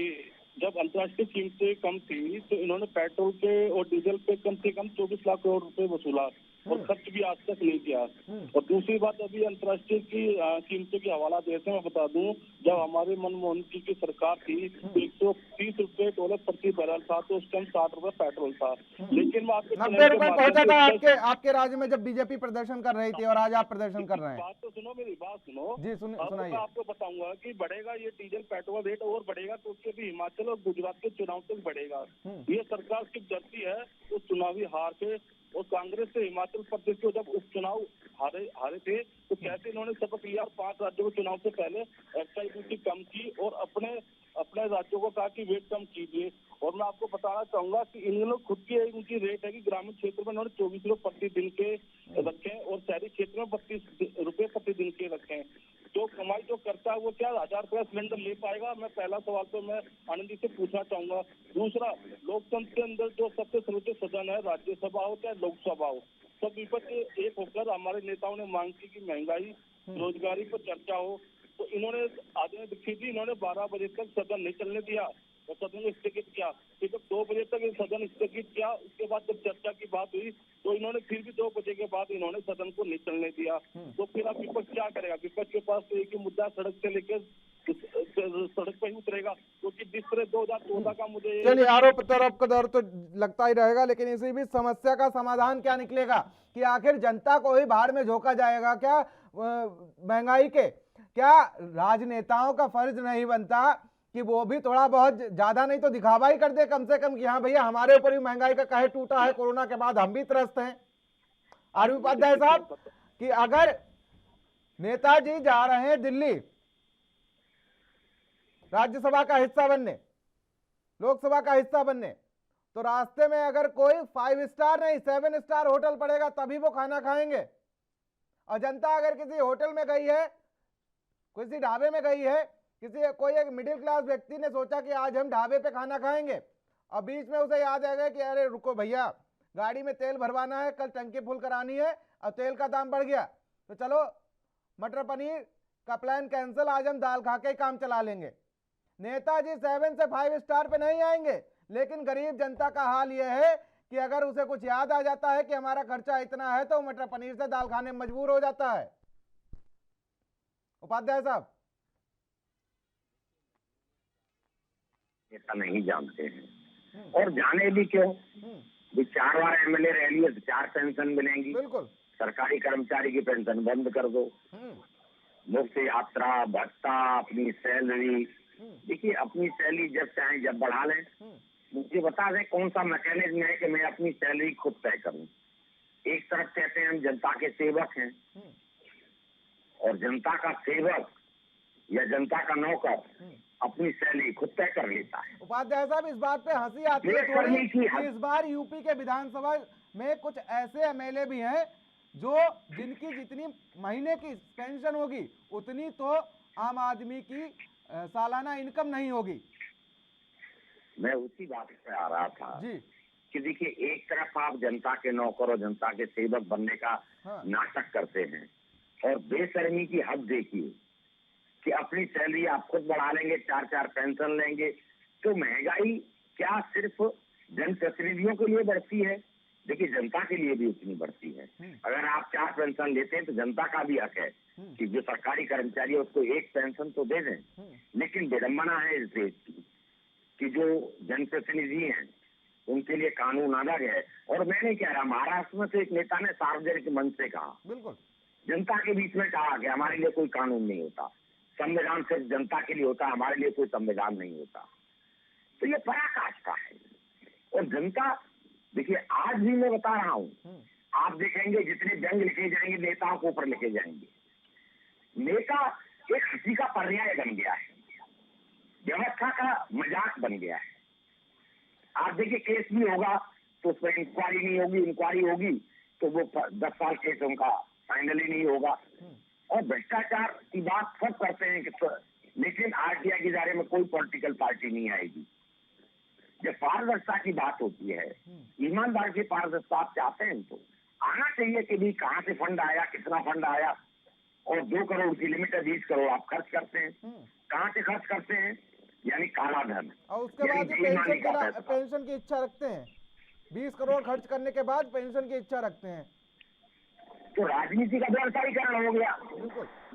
जब अंतर्राष्ट्रीय कीमतें कम थी तो इन्होंने पेट्रोल पे और डीजल पे कम से कम 24 लाख करोड़ रुपए वसूला और खर्च भी आज तक नहीं किया। और दूसरी बात, अभी अंतर्राष्ट्रीय की कीमतों की हवाला देते मैं बता दूं, जब हमारे मनमोहन सिंह की सरकार थी तो 130 रुपए डॉलर प्रति बैरल था, तो उस टाइम 60 रुपए पेट्रोल था। लेकिन मैं आपको 90 रुपए पहुंचा था आपके राज्य में जब बीजेपी प्रदर्शन कर रही थी, और आज आप प्रदर्शन कर रहे हैं। बात तो सुनो, मेरी बात सुनो जी, सुनाइए। मैं आपको बताऊंगा कि बढ़ेगा ये डीजल पेट्रोल रेट और बढ़ेगा, तो उसके भी हिमाचल और गुजरात के चुनाव तक बढ़ेगा। ये सरकार की जर्सी है उस चुनावी हार से। और कांग्रेस से हिमाचल प्रदेश को जब उपचुनाव हारे थे तो कैसे इन्होंने शपथ लिया, 5 राज्यों के चुनाव से पहले एक्साइज ड्यूटी कम की और अपने राज्यों को कहा कि वेट कम कीजिए। और मैं आपको बताना चाहूंगा कि इन लोग खुद की इनकी रेट है कि ग्रामीण क्षेत्र में इन्होंने 24 रुपए प्रति दिन के रखे और शहरी क्षेत्र में 32 रुपए प्रति दिन के रखे। जो कमाई जो करता है वो क्या 1000 रुपया सिलेंडर ले पाएगा? मैं पहला सवाल तो मैं आनंद जी से पूछना चाहूंगा। दूसरा, लोकतंत्र के अंदर जो सबसे सर्वोच्च सदन है, राज्यसभा हो चाहे लोकसभा हो, सब विपक्ष एक होकर हमारे नेताओं ने मांग की कि महंगाई बेरोजगारी पर चर्चा हो, तो इन्होंने आदमी दिखी थी, इन्होंने 12 बजे तक सदन नहीं चलने दिया और सदन को स्थगित किया। फिर जब 2 बजे तक सदन स्थगित किया, उसके बाद जब चर्चा की बात हुई तो इन्होंने फिर भी 2 बजे के बाद इन्होंने सदन को नहीं चलने दिया। तो फिर अब विपक्ष क्या करेगा? विपक्ष के पास तो एक ही मुद्दा, सड़क से लेकर सड़क पर ही उतरेगा, क्योंकि जिस तरह 2014 का मुझे चलिए आरोप तरोप का दौर तो लगता ही रहेगा, लेकिन इसी भी समस्या का समाधान क्या निकलेगा कि आखिर जनता को ही भाड़ में झोंका जाएगा क्या महंगाई के? क्या राजनेताओं का फर्ज नहीं बनता कि वो भी थोड़ा बहुत, ज्यादा नहीं तो दिखावा ही कर दे कम से कम कि हाँ भैया हमारे ऊपर भी महंगाई का कहर टूटा है, कोरोना के बाद हम भी त्रस्त हैं। आरवी उपाध्याय साहब, कि अगर नेताजी जा रहे हैं दिल्ली राज्यसभा का हिस्सा बनने, लोकसभा का हिस्सा बनने, तो रास्ते में अगर कोई 5 स्टार नहीं 7 स्टार होटल पड़ेगा तभी वो खाना खाएंगे। और जनता अगर किसी होटल में गई है, किसी ढाबे में गई है, कोई एक मिडिल क्लास व्यक्ति ने सोचा कि आज हम ढाबे पे खाना खाएंगे, और बीच में उसे याद आ गया कि अरे रुको भैया, गाड़ी में तेल भरवाना है, कल टंकी फुल करानी है, और तेल का दाम बढ़ गया, तो चलो मटर पनीर का प्लान कैंसिल, आज हम दाल खा के ही काम चला लेंगे। नेताजी 7 से 5 स्टार पे नहीं आएंगे, लेकिन गरीब जनता का हाल यह है कि अगर उसे कुछ याद आ जाता है कि हमारा खर्चा इतना है, तो मटर पनीर से दाल खाने में मजबूर हो जाता है। उपाध्याय साहब, ऐसा नहीं जानते हैं, और जाने भी क्यों? 4 बार एमएलए रह लिए तो 4 पेंशन मिलेंगी। बिल्कुल, सरकारी कर्मचारी की पेंशन बंद कर दो, मुफ्त यात्रा, भत्ता, अपनी सैलरी। देखिए, अपनी सैलरी जब चाहे जब बढ़ा लें। मुझे बता दें कौन सा मैकेनिज्म है कि मैं अपनी सैलरी खुद तय करूं। एक तरफ कहते हैं हम जनता के सेवक हैं, और जनता का सेवक या जनता का नौकर अपनी सैलरी खुद तय कर लेता है। उपाध्याय साहब, इस बात पे हंसी आती है थोड़ी कि इस बार यूपी के विधानसभा में कुछ ऐसे एमएलए भी हैं जो जिनकी जितनी महीने की पेंशन होगी उतनी तो आम आदमी की सालाना इनकम नहीं होगी। मैं उसी बात पे आ रहा था जी कि देखिए, एक तरफ आप जनता के नौकर और जनता के सेवक बनने का नाटक करते हैं और बेशर्मी की हद देखिए कि अपनी सैलरी आप खुद बढ़ा लेंगे, 4-4 पेंशन लेंगे। तो महंगाई क्या सिर्फ जनप्रतिनिधियों के लिए बढ़ती है? देखिए, जनता के लिए भी उतनी बढ़ती है। अगर आप 4 पेंशन लेते हैं तो जनता का भी हक है कि जो सरकारी कर्मचारी है उसको 1 पेंशन तो दे दें। लेकिन विडंबना है इस देश की कि जो जनप्रतिनिधि हैं उनके लिए कानून अलग है। और मैं नहीं कह रहा, महाराष्ट्र में तो एक नेता ने सार्वजनिक मंच से कहा, बिल्कुल जनता के बीच में कहा कि हमारे लिए कोई कानून नहीं होता, संविधान सिर्फ जनता के लिए होता, हमारे लिए कोई संविधान नहीं होता। तो ये पराकाष्ठा है। और जनता, देखिए आज भी मैं बता रहा हूँ, आप देखेंगे जितने व्यंग लिखे जाएंगे नेताओं के ऊपर लिखे जाएंगे। नेता एक हंसी का पर्याय बन गया है, व्यवस्था का मजाक बन गया है। आप देखिए, केस भी होगा तो उस पर इंक्वायरी नहीं होगी, इंक्वायरी होगी तो वो 10 साल केस उनका फाइनली नहीं होगा। और भ्रष्टाचार की बात सब करते हैं कि लेकिन आरटीआई के दायरे में कोई पॉलिटिकल पार्टी नहीं आएगी। जब पारदर्शिता की बात होती है, ईमानदार की पारदर्शिता आप चाहते हैं तो आना चाहिए कि भी कहाँ से फंड आया, कितना फंड आया। और 2 करोड़ की लिमिट है, 20 करोड़ आप खर्च करते हैं, कहाँ से खर्च करते हैं? यानी काला धन। और उसके बाद पेंशन की इच्छा रखते हैं, 20 करोड़ खर्च करने के बाद पेंशन की इच्छा रखते हैं। तो राजनीति का व्यवसायीकरण हो गया।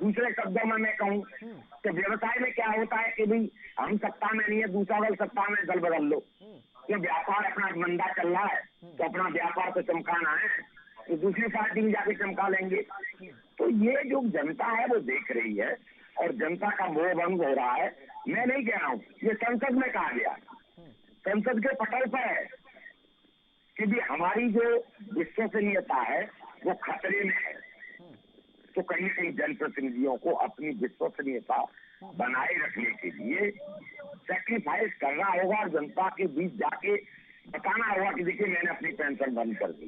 दूसरे शब्दों में मैं कहूँ तो व्यवसाय में क्या होता है कि भाई हम सत्ता में नहीं है, दूसरा दल सत्ता में, दल बदल लो। तो व्यापार अपना मंदा चल रहा है तो अपना व्यापार तो चमकाना है, तो दूसरी पार्टी में जाके चमका लेंगे। तो ये जो जनता है वो देख रही है और जनता का मोह भंग हो रहा है। मैं नहीं कह रहा हूँ, ये संसद में कहा गया, संसद के पटल पर है कि भी हमारी जो विश्वसनीयता है वो खतरे में है। तो कहीं न कहीं जनप्रतिनिधियों को अपनी विश्वसनीयता बनाए रखने के लिए सैक्रिफाइस करना होगा और जनता के बीच जाके बताना होगा कि देखिए मैंने अपनी पेंशन बंद कर दी।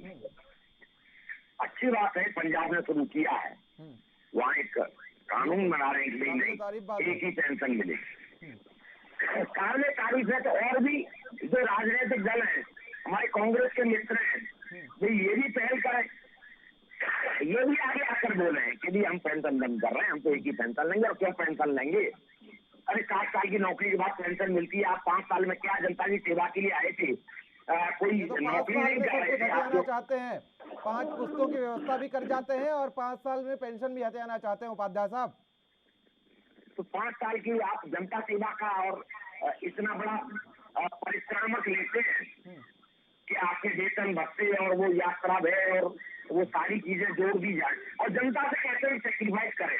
अच्छी बात है, पंजाब ने शुरू किया है, वहाँ एक कानून बना रहे हैं, नहीं एक ही पेंशन मिलेगी। काबिल तारीफ है। तो और भी जो राजनीतिक दल हैं, हमारे कांग्रेस के मित्र हैं, वे ये भी पहल करें, ये भी आगे आकर बोले हैं कि भी हम पेंशन बंद कर रहे हैं, हम तो एक ही पेंशन लेंगे। और क्यों पेंशन लेंगे? अरे 60 साल की नौकरी के बाद पेंशन मिलती है। आप 5 साल में क्या जनता की सेवा के लिए आए थे? कोई नौकरी नहीं कर रहे थे आप चाहते हैं, 5 पुस्तों की व्यवस्था भी कर जाते हैं और 5 साल में पेंशन भी हथियाना चाहते हैं उपाध्याय साहब। तो 5 साल की आप जनता सेवा का और इतना बड़ा परिश्रमक लेते हैं कि आपके वेतन भत्ते और वो यात्रा व्यय और वो सारी चीजें जोड़ दी जाए और जनता से कैसे भी सेक्रीफाइस करें।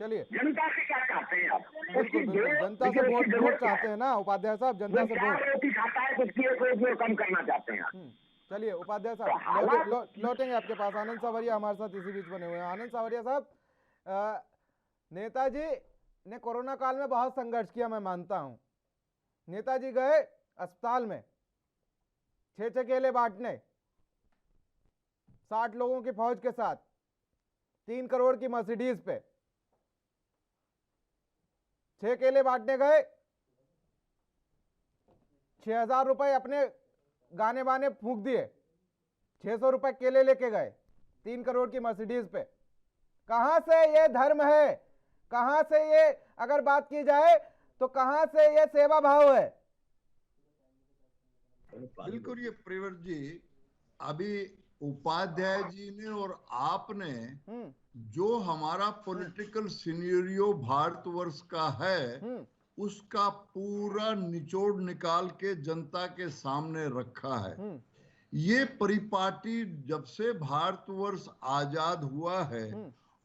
चलिए, जनता से क्या चाहते हैं आप? जनता से वोट चाहते हैं ना उपाध्याय साहब, जनता से वोट। रोटी खाता है कुछ की कम करना चाहते हैं। चलिए उपाध्याय साहब, लौटेंगे आपके पास। आनंद सावरिया हमारे साथ इसी बीच बने हुए हैं। आनंद सावरिया साहब, नेताजी ने कोरोना काल में बहुत संघर्ष किया, मैं मानता हूं। नेताजी गए अस्पताल में 6 केले बांटने, 60 लोगों की फौज के साथ, 3 करोड़ की मर्सिडीज पे 6 केले बांटने गए, 6000 रुपए अपने गाने बाने फूंक दिए, 600 रुपए केले लेके गए, 3 करोड़ की मर्सिडीज पे। कहां से ये धर्म है? कहां से ये, अगर बात की जाए तो कहां से ये सेवा भाव है? बिल्कुल, ये प्रिवर जी, अभी उपाध्याय जी ने और आपने जो हमारा पॉलिटिकल सिनेरियो भारतवर्ष का है उसका पूरा निचोड़ निकाल के जनता के सामने रखा है। ये परिपाटी जब से भारतवर्ष आजाद हुआ है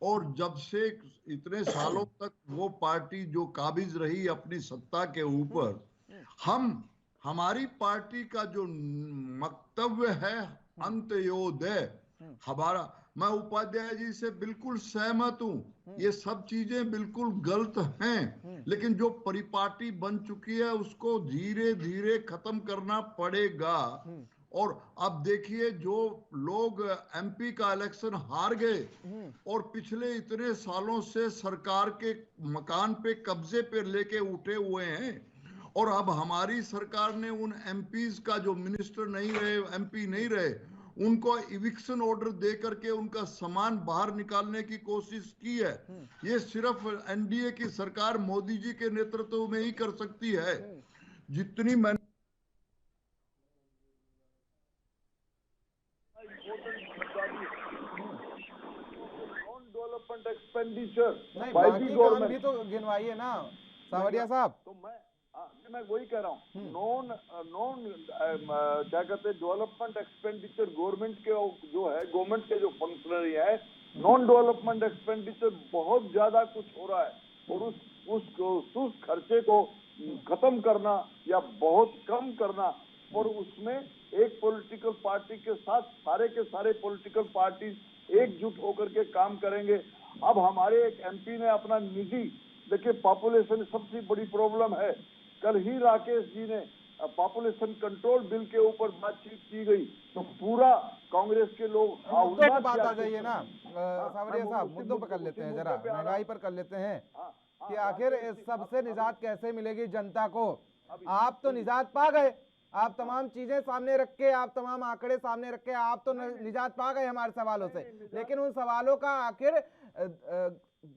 और जब से इतने सालों तक वो पार्टी जो काबिज रही अपनी सत्ता के ऊपर, हमारी पार्टी का जो वक्तव्य है अंत्योदय हमारा, मैं उपाध्याय जी से बिल्कुल सहमत हूं। ये सब चीजें बिल्कुल गलत हैं, लेकिन जो परिपाटी बन चुकी है उसको धीरे धीरे खत्म करना पड़ेगा। और अब देखिए, जो लोग एमपी का इलेक्शन हार गए और पिछले इतने सालों से सरकार के मकान पे कब्जे पे लेके उठे हुए हैं और अब हमारी सरकार ने उन एमपीज का, जो मिनिस्टर नहीं रहे, एमपी नहीं रहे, उनको इविक्शन ऑर्डर दे करके उनका सामान बाहर निकालने की कोशिश की है। ये सिर्फ एनडीए की सरकार मोदी जी के नेतृत्व में ही कर सकती है। जितनी मैंने डेवलपमेंट एक्सपेंडिचर नहीं, बाय द बाकी काम गवर्नमेंट, भी तो गिनवाइए ना सावरिया साहब। तो मैं वही कह रहा हूँ, नॉन क्या कहते हैं, डेवलपमेंट एक्सपेंडिचर गवर्नमेंट के जो है, गवर्नमेंट के जो फंक्शनरी है, नॉन डेवलपमेंट एक्सपेंडिचर बहुत ज्यादा कुछ हो रहा है, और उस खर्चे को खत्म करना या बहुत कम करना, और उसमें एक पॉलिटिकल पार्टी के साथ सारे के सारे पॉलिटिकल पार्टी एकजुट होकर के काम करेंगे। अब हमारे एक एमपी ने अपना निजी, देखिए पॉपुलेशन सबसे बड़ी प्रॉब्लम है। कल ही राकेश जी ने पॉपुलेशन कंट्रोल बिल के ऊपर बातचीत की गई, तो पूरा कांग्रेस के लोग मुद्दों पे बात आ जाइए ना सावरिया साहब, मुद्दों पे कर लेते हैं, जरा महंगाई पर कर लेते हैं कि आखिर इस सबसे निजात कैसे मिलेगी जनता को। आप तो निजात पा गए, आप तमाम चीजें सामने रख के, आप तमाम आंकड़े सामने रख के आप तो निजात पा गए हमारे सवालों से, लेकिन उन सवालों का आखिर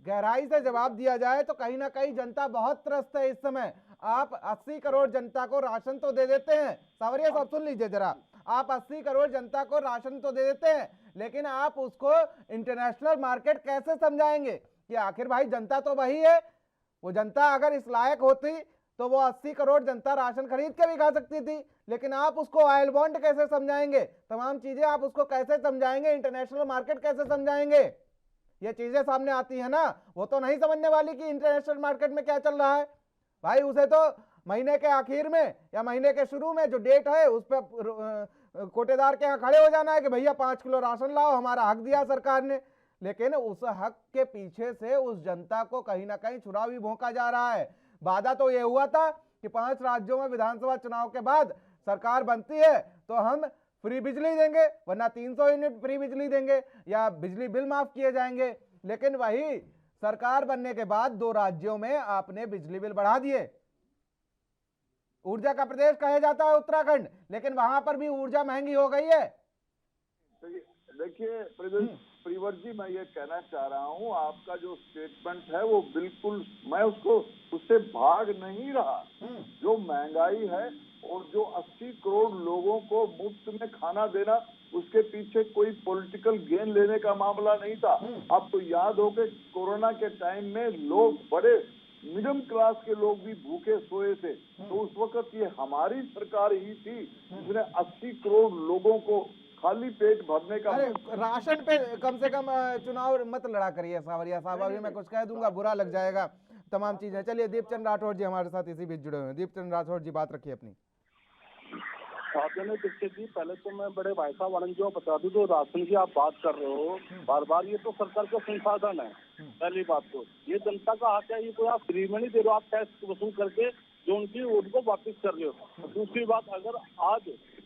गहराई से जवाब दिया जाए तो कहीं ना कहीं जनता बहुत त्रस्त है इस समय। आप 80 करोड़ जनता को राशन तो दे देते हैं, सावरिया साहब सुन लीजिए जरा, आप 80 करोड़ जनता को राशन तो दे देते हैं, लेकिन आप उसको इंटरनेशनल मार्केट कैसे समझाएंगे कि आखिर भाई जनता तो वही है, वो जनता अगर इस लायक होती तो वो 80 करोड़ जनता राशन खरीद के भी खा सकती थी, लेकिन आप उसको ऑयल बॉन्ड कैसे समझाएंगे, तमाम चीजें आप उसको कैसे समझाएंगे, इंटरनेशनल मार्केट कैसे समझाएंगे, ये चीजें सामने आती है ना। वो तो नहीं समझने वाली कि इंटरनेशनल मार्केट में क्या चल रहा है भाई, उसे तो महीने के आखिर में या महीने के शुरू में जो डेट है उस पर कोटेदार के यहाँ खड़े हो जाना है कि भैया 5 किलो राशन लाओ, हमारा हक दिया सरकार ने। लेकिन उस हक के पीछे से उस जनता को कहीं ना कहीं छुरा भी भोंका जा रहा है। वादा तो ये हुआ था कि 5 राज्यों में विधानसभा चुनाव के बाद सरकार बनती है तो हम फ्री बिजली देंगे, वरना 300 यूनिट फ्री बिजली देंगे या बिजली बिल माफ किए जाएंगे, लेकिन वही सरकार बनने के बाद 2 राज्यों में आपने बिजली बिल बढ़ा दिए। ऊर्जा का प्रदेश कहा जाता है उत्तराखंड, लेकिन वहां पर भी ऊर्जा महंगी हो गई है। देखिए प्रिवर जी, मैं ये कहना चाह रहा हूँ, आपका जो स्टेटमेंट है वो बिल्कुल, मैं उससे भाग नहीं रहा। जो महंगाई है और जो 80 करोड़ लोगों को मुफ्त में खाना देना, उसके पीछे कोई पॉलिटिकल गेन लेने का मामला नहीं था। आपको याद हो कि कोरोना के टाइम में लोग, बड़े मिडिल क्लास के लोग भी भूखे सोए थे, तो उस वक्त ये हमारी सरकार ही थी जिसने 80 करोड़ लोगों को खाली पेट भरने का। राशन पे कम से कम चुनाव मत लड़ा करिए सावरिया साहब, अभी मैं कुछ कह दूंगा बुरा लग जाएगा तमाम चीजें। चलिए दीपचंद राठौड़ जी हमारे साथ इसी बीच जुड़े हुए हैं। दीपचंद राठौड़ जी बात रखिए अपनी। दीक्षित जी, पहले तो मैं बड़े भाई साहब आनंद जी को बता दूं, जो राशन की आप बात कर रहे हो बार बार, ये तो सरकार का संसाधन है। पहली बात तो ये जनता का हक है, ये तो आप फ्री में नहीं दे रहे हो, आप टैक्स वसूल करके जो उनको वापिस कर रहे हो। दूसरी बात,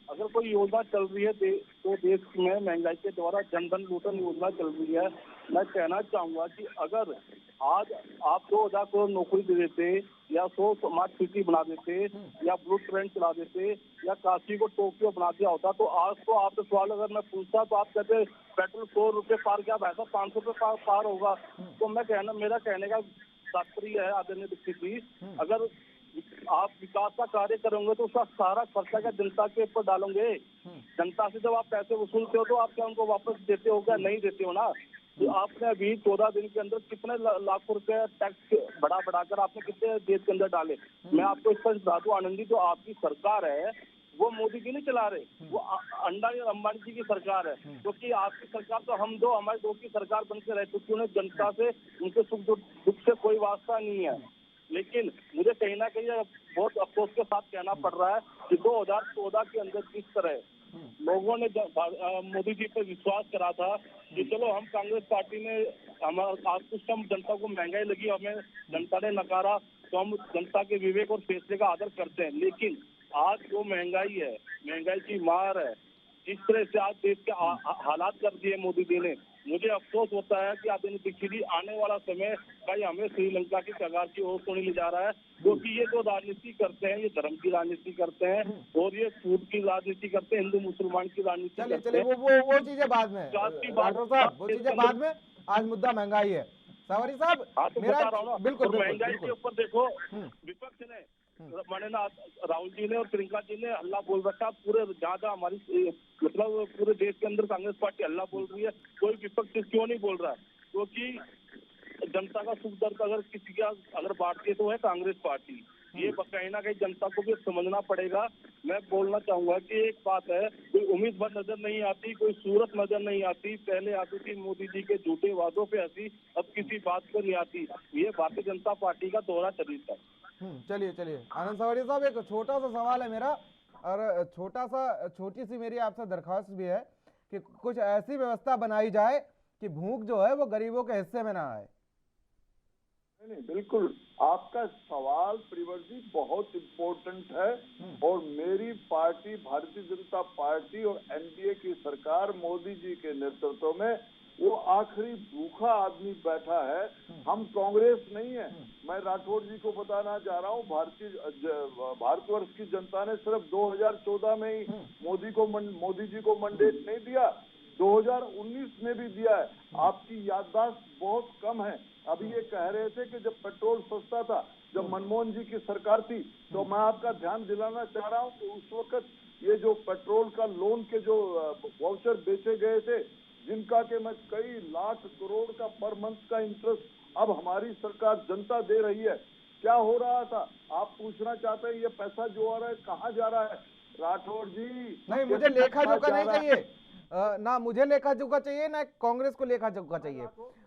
अगर कोई योजना चल रही है तो देश में महंगाई के द्वारा जनधन लूटन योजना चल रही है। मैं कहना चाहूंगा कि अगर आज आप 2000 करोड़ नौकरी दे देते, या 100 स्मार्ट सिटी बना देते, या ब्लू ट्रेन चला देते, या काशी को टोक्यो बना दिया होता, तो आज तो आपसे सवाल अगर मैं पूछता तो आप कहते पेट्रोल 100 रुपये पार, क्या ऐसा 500 रुपये पार होगा। तो मेरा कहने का तात्पर्य है आदरणीय दीक्षित जी, अगर आप विकास का कार्य करोगे तो उसका सारा खर्चा क्या जनता के ऊपर डालोगे। जनता से जब आप पैसे वसूलते हो तो आप क्या उनको वापस देते हो, क्या नहीं देते हो ना। तो आपने अभी 14 दिन के अंदर कितने लाखों रुपए टैक्स बढ़ाकर आपने कितने देश के अंदर डाले। मैं आपको इस पर बता दूं आनंद जी, जो आपकी सरकार है वो मोदी जी नहीं चला रहे, वो अंबानी जी की सरकार है। क्योंकि आपकी सरकार तो हमारे दो की सरकार बन के रह चुकी, उन्हें जनता से, उनके सुख दुख से कोई वास्ता नहीं है। लेकिन मुझे कहीं ना कहीं बहुत अफसोस के साथ कहना पड़ रहा है कि 2014 के अंदर जिस तरह लोगों ने मोदी जी पर विश्वास करा था कि चलो हम कांग्रेस पार्टी में आज कुछ हम जनता को महंगाई लगी, हमें जनता ने नकारा, तो हम जनता के विवेक और फैसले का आदर करते हैं। लेकिन आज जो महंगाई है, महंगाई की मार है, जिस तरह से आज देश के हालात कर दिए मोदी जी ने, मुझे अफसोस होता है कि आदित्य दीक्षित आने वाला समय कहीं हमें श्रीलंका की कगार की ओर तो नहीं ले जा रहा है, क्योंकि ये जो राजनीति करते हैं, ये धर्म की राजनीति करते हैं और ये फूट की राजनीति करते हैं, हिंदू मुसलमान की राजनीति चलिए करते चलिए हैं। वो चीजें बाद में, राठौर साहब वो चीजें बाद में, आज मुद्दा महंगाई है। सवारी साहब हाँ तो मेरा बता रहा हूँ ना, बिल्कुल और महंगाई बिल्कुल के ऊपर देखो विपक्ष ने माननीय राहुल जी ने और प्रियंका जी ने हल्ला बोल रखा, पूरे जहाँ जहाँ हमारी मतलब पूरे देश के अंदर कांग्रेस पार्टी हल्ला बोल रही है, कोई विपक्ष क्यों नहीं बोल रहा है? क्योंकि जनता का सुख दर्द अगर किसी का अगर बांटती है तो है कांग्रेस पार्टी। ये कहीं ना कहीं जनता को भी समझना पड़ेगा। मैं बोलना चाहूंगा कि एक बात है, कोई उम्मीद भर नजर नहीं आती, कोई सूरत नजर नहीं आती। पहले आती थी मोदी जी के झूठे वादों पे हंसी, अब किसी बात पर नहीं आती। ये भारतीय जनता पार्टी का दोहरा चरित्र है। चलिए चलिए आनंद सवारी साहब, एक छोटा सा सवाल है मेरा, और छोटी सी मेरी आपसे दरख्वास्त भी है कि कुछ ऐसी व्यवस्था बनाई जाए कि भूख जो है वो गरीबों के हिस्से में ना आए। नहीं, बिल्कुल आपका सवाल प्रिवर जी बहुत इम्पोर्टेंट है, और मेरी पार्टी भारतीय जनता पार्टी और एनडीए की सरकार मोदी जी के नेतृत्व में वो आखिरी भूखा आदमी बैठा है। हम कांग्रेस नहीं है। मैं राठौर जी को बताना चाह रहा हूँ, भारतवर्ष की जनता ने सिर्फ 2014 में ही मोदी जी को मैंडेट नहीं दिया, 2019 में भी दिया है। आपकी याददाश्त बहुत कम है। अभी ये कह रहे थे कि जब पेट्रोल सस्ता था, जब मनमोहन जी की सरकार थी, तो मैं आपका ध्यान दिलाना चाह रहा हूँ कि उस वक्त ये जो पेट्रोल का लोन के जो वाउचर बेचे गए थे, जिनका के मैं कई लाख करोड़ का पर मंथ का इंटरेस्ट अब हमारी सरकार जनता दे रही है। क्या हो रहा था आप पूछना चाहते हैं? ये पैसा जो आ रहा है कहाँ जा रहा है? राठौर जी नहीं, मुझे लेखा जोखा नहीं चाहिए ना, मुझे लेखा जोखा चाहिए ना कांग्रेस को लेखा जोखा चाहिए।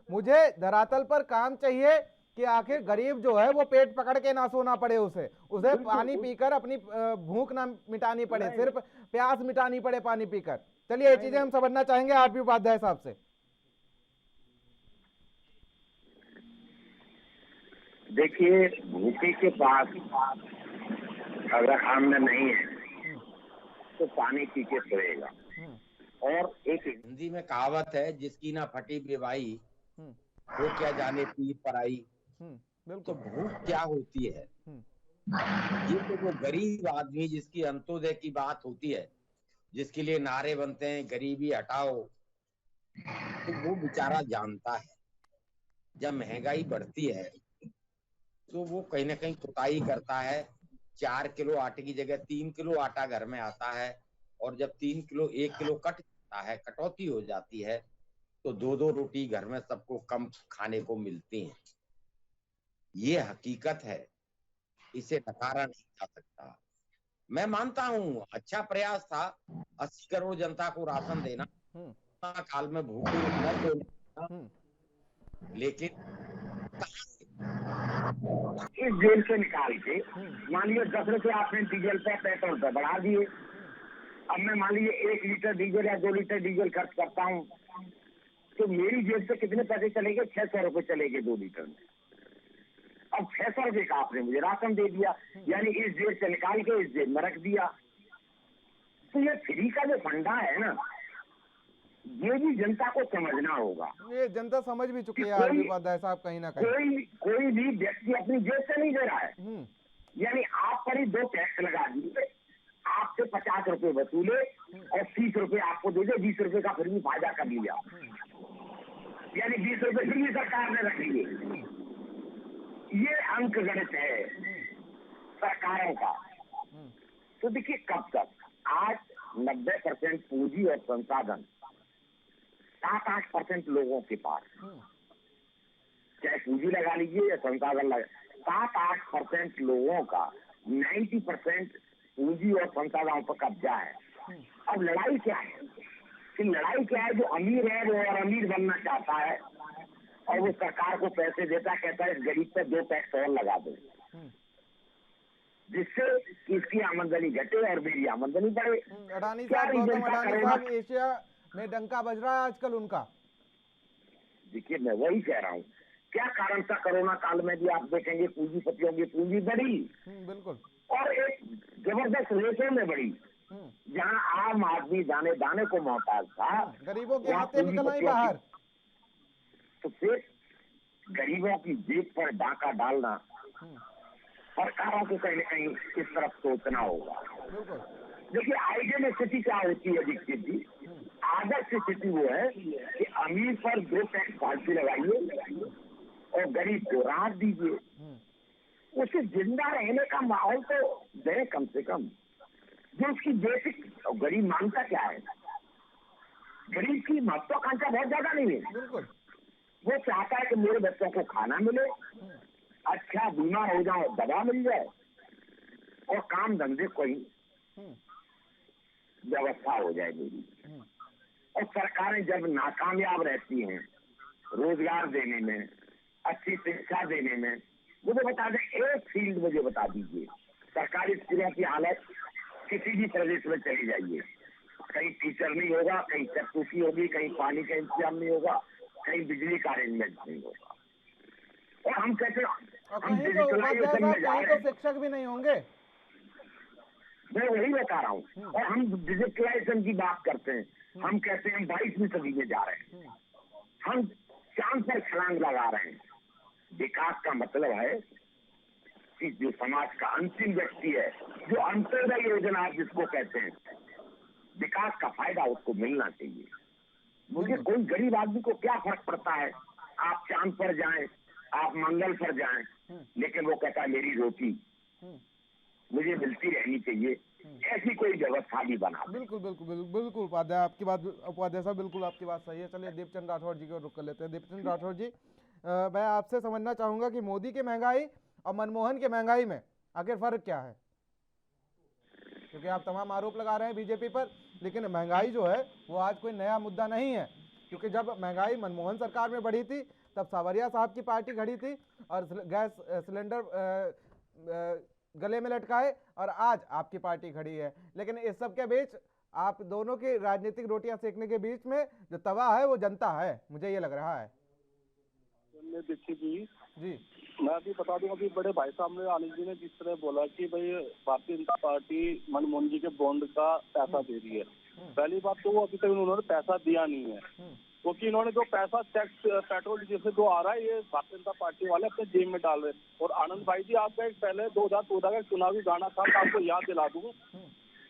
मुझे धरातल पर काम चाहिए कि आखिर गरीब जो है वो पेट पकड़ के ना सोना पड़े, उसे पानी पीकर अपनी भूख ना मिटानी पड़े, सिर्फ प्यास मिटानी पड़े पानी पीकर। चलिए ये चीजें हम समझना चाहेंगे आरपी उपाध्याय साहब से। देखिए, भूखे के पास अगर अन्न नहीं है तो पानी पी के सोएगा। और एक हिंदी में कहावत है, जिसकी ना फटी बेवाई वो क्या जाने पीर पराई। तो भूख क्या होती है? ये तो वो गरीब आदमी जिसकी अंत्योदय की बात होती है, जिसके लिए नारे बनते हैं गरीबी हटाओ, तो वो बेचारा जानता है जब महंगाई बढ़ती है तो वो कहीं ना कहीं कुताही करता है। 4 किलो आटे की जगह 3 किलो आटा घर में आता है, और जब 1 किलो कट जाता है, कटौती हो जाती है, तो 2-2 रोटी घर में सबको कम खाने को मिलती हैं। ये हकीकत है, इसे नकारा नहीं जा सकता। मैं मानता हूँ अच्छा प्रयास था 80 करोड़ जनता को राशन देना, काल में भूख लेकिन इस जेल से निकाल के मान लीजिए 10 रुपए आपने डीजल पे पेट्रोल पे बढ़ा दिए। अब मैं मान लीजिए 1 लीटर डीजल या 2 लीटर डीजल खर्च करता हूँ, तो मेरी जेब से कितने पैसे चलेंगे? 600 रुपए चलेंगे 2 लीटर में। अब 600 रुपए का आपने मुझे राशन दे दिया, यानी इस जेब से निकाल के इस जेब में रख दिया। तो ये फ्री का जो फंडा है ना, ये भी जनता को समझना होगा। ये जनता समझ भी चुकी है आरपी उपाध्याय साहब कहीं ना कहीं। कोई भी व्यक्ति अपनी जेब से नहीं दे रहा है। यानी आप पर ही 2 टैक्स लगा दिए, आपसे 50 रुपए वसूले और 30 रुपए आपको दे दे, 20 रुपए का फिर भी फायदा कर लिया, यानी 20 रुपए फिर भी सरकार ने रख लिए। ये अंक गणित है सरकारों का। तो देखिए कब तक, आज 90% पूंजी और संसाधन 7-8% लोगों के पास, चाहे पूंजी लगा लीजिए या संसाधन लगा, 7-8% लोगों का 90% पूंजी और संसाधनों पर कब्जा है। अब लड़ाई क्या है? कि लड़ाई क्या है? जो अमीर है वो और अमीर बनना चाहता है, और वो सरकार को पैसे देता, कहता है इस गरीब पर 2 टैक्स और लगा दो, जिससे इसकी आमदनी घटे और मेरी आमदनी बढ़े। अडानी साहब, गौतम अडानी साहब एशिया में डंका बज रहा है आजकल उनका। देखिए मैं वही कह रहा हूँ, क्या कारण था कोरोना काल में भी आप देखेंगे पूंजीपतियों की पूंजी बढ़ी, बिल्कुल, और एक जबरदस्त रेशों में बढ़ी। जहाँ आम आदमी दाने दाने को मोहताज था, गरीबों के हाथ निकल आई बाहर। तो फिर गरीबों की जेब पर डाका डालना सरकारों को कहीं न कहीं इस तरफ सोचना होगा। देखिए, आइडियल स्थिति क्या होती है दीक्षित जी? आदर्श स्थिति वो है कि अमीर पर 2 टैक्स फालतू लगाइए और गरीब को राहत दीजिए, उसे जिंदा रहने का माहौल तो दे कम से कम। जो उसकी बेसिक, गरीब मांगता क्या है? गरीब की महत्वाकांक्षा बहुत ज्यादा नहीं है। वो चाहता है कि मेरे बच्चों को खाना मिले, अच्छा बीमार हो जाओ दवा मिल जाए और काम धंधे कोई व्यवस्था हो जाए मेरी। और सरकारें जब नाकामयाब रहती हैं रोजगार देने में, अच्छी शिक्षा देने में, मुझे बता दें, एक फील्ड मुझे बता दीजिए, सरकारी स्कूलों की हालत किसी भी प्रदेश में चली जाइए, कहीं टीचर नहीं होगा, कहीं चक्सूसी होगी, कहीं पानी का इंतजाम नहीं होगा, कहीं बिजली का अरेंजमेंट नहीं होगा। और हम कहते हैं हम डिजिटलाइजेशन में जा रहे हैं, शिक्षक भी नहीं होंगे। मैं वही बता रहा हूँ। और हम डिजिटलाइजेशन की बात करते हैं, हम कहते हैं हम 22वीं सदी में जा रहे हैं, हम चांद पर छलांग लगा रहे हैं। विकास का मतलब है कि जो समाज का अंतिम व्यक्ति है, जो अंत्योदय योजना आप जिसको कहते हैं, विकास का फायदा उसको मिलना चाहिए। मुझे कोई गरीब आदमी को क्या फर्क पड़ता है, आप चांद पर जाएं, आप मंगल पर जाएं, लेकिन वो कहता है मेरी रोटी मुझे मिलती रहनी चाहिए। ऐसी कोई व्यवस्था भी बना। बिल्कुल बिल्कुल बिल्कुल बिल्कुल उपाध्याय, आपकी बात, उपाध्याय साहब बिल्कुल आपकी बात सही है। चलिए दीपचंद राठौर जी को रुक कर लेते हैं। दीपचंद राठौर जी, मैं आपसे समझना चाहूंगा कि मोदी की महंगाई और मनमोहन की महंगाई में आखिर फर्क क्या है? क्योंकि आप तमाम आरोप लगा रहे हैं बीजेपी पर, लेकिन महंगाई जो है वो आज कोई नया मुद्दा नहीं है। क्योंकि जब महंगाई मनमोहन सरकार में बढ़ी थी तब सावरिया साहब की पार्टी खड़ी थी और गैस सिलेंडर गले में लटकाए, और आज आपकी पार्टी खड़ी है। लेकिन इस सब के बीच आप दोनों की राजनीतिक रोटियां सेकने के बीच में जो तवा है वो जनता है, मुझे ये लग रहा है। दीक्षित जी, मैं अभी बता दूं, अभी बड़े भाई साहब ने, आनंद जी ने जिस तरह बोला कि भाई भारतीय जनता पार्टी मनमोहन जी के बॉन्ड का पैसा दे रही है, पहली बात तो वो अभी तक उन्होंने पैसा दिया नहीं है, क्योंकि इन्होंने जो पैसा टैक्स पेट्रोल डीजल से जो आ रहा है ये भारतीय जनता पार्टी वाले अपने जेब में डाल रहे हैं। और आनंद भाई जी, आपका एक पहले 2014 का चुनावी गाना था, तो आपको याद दिला दूं,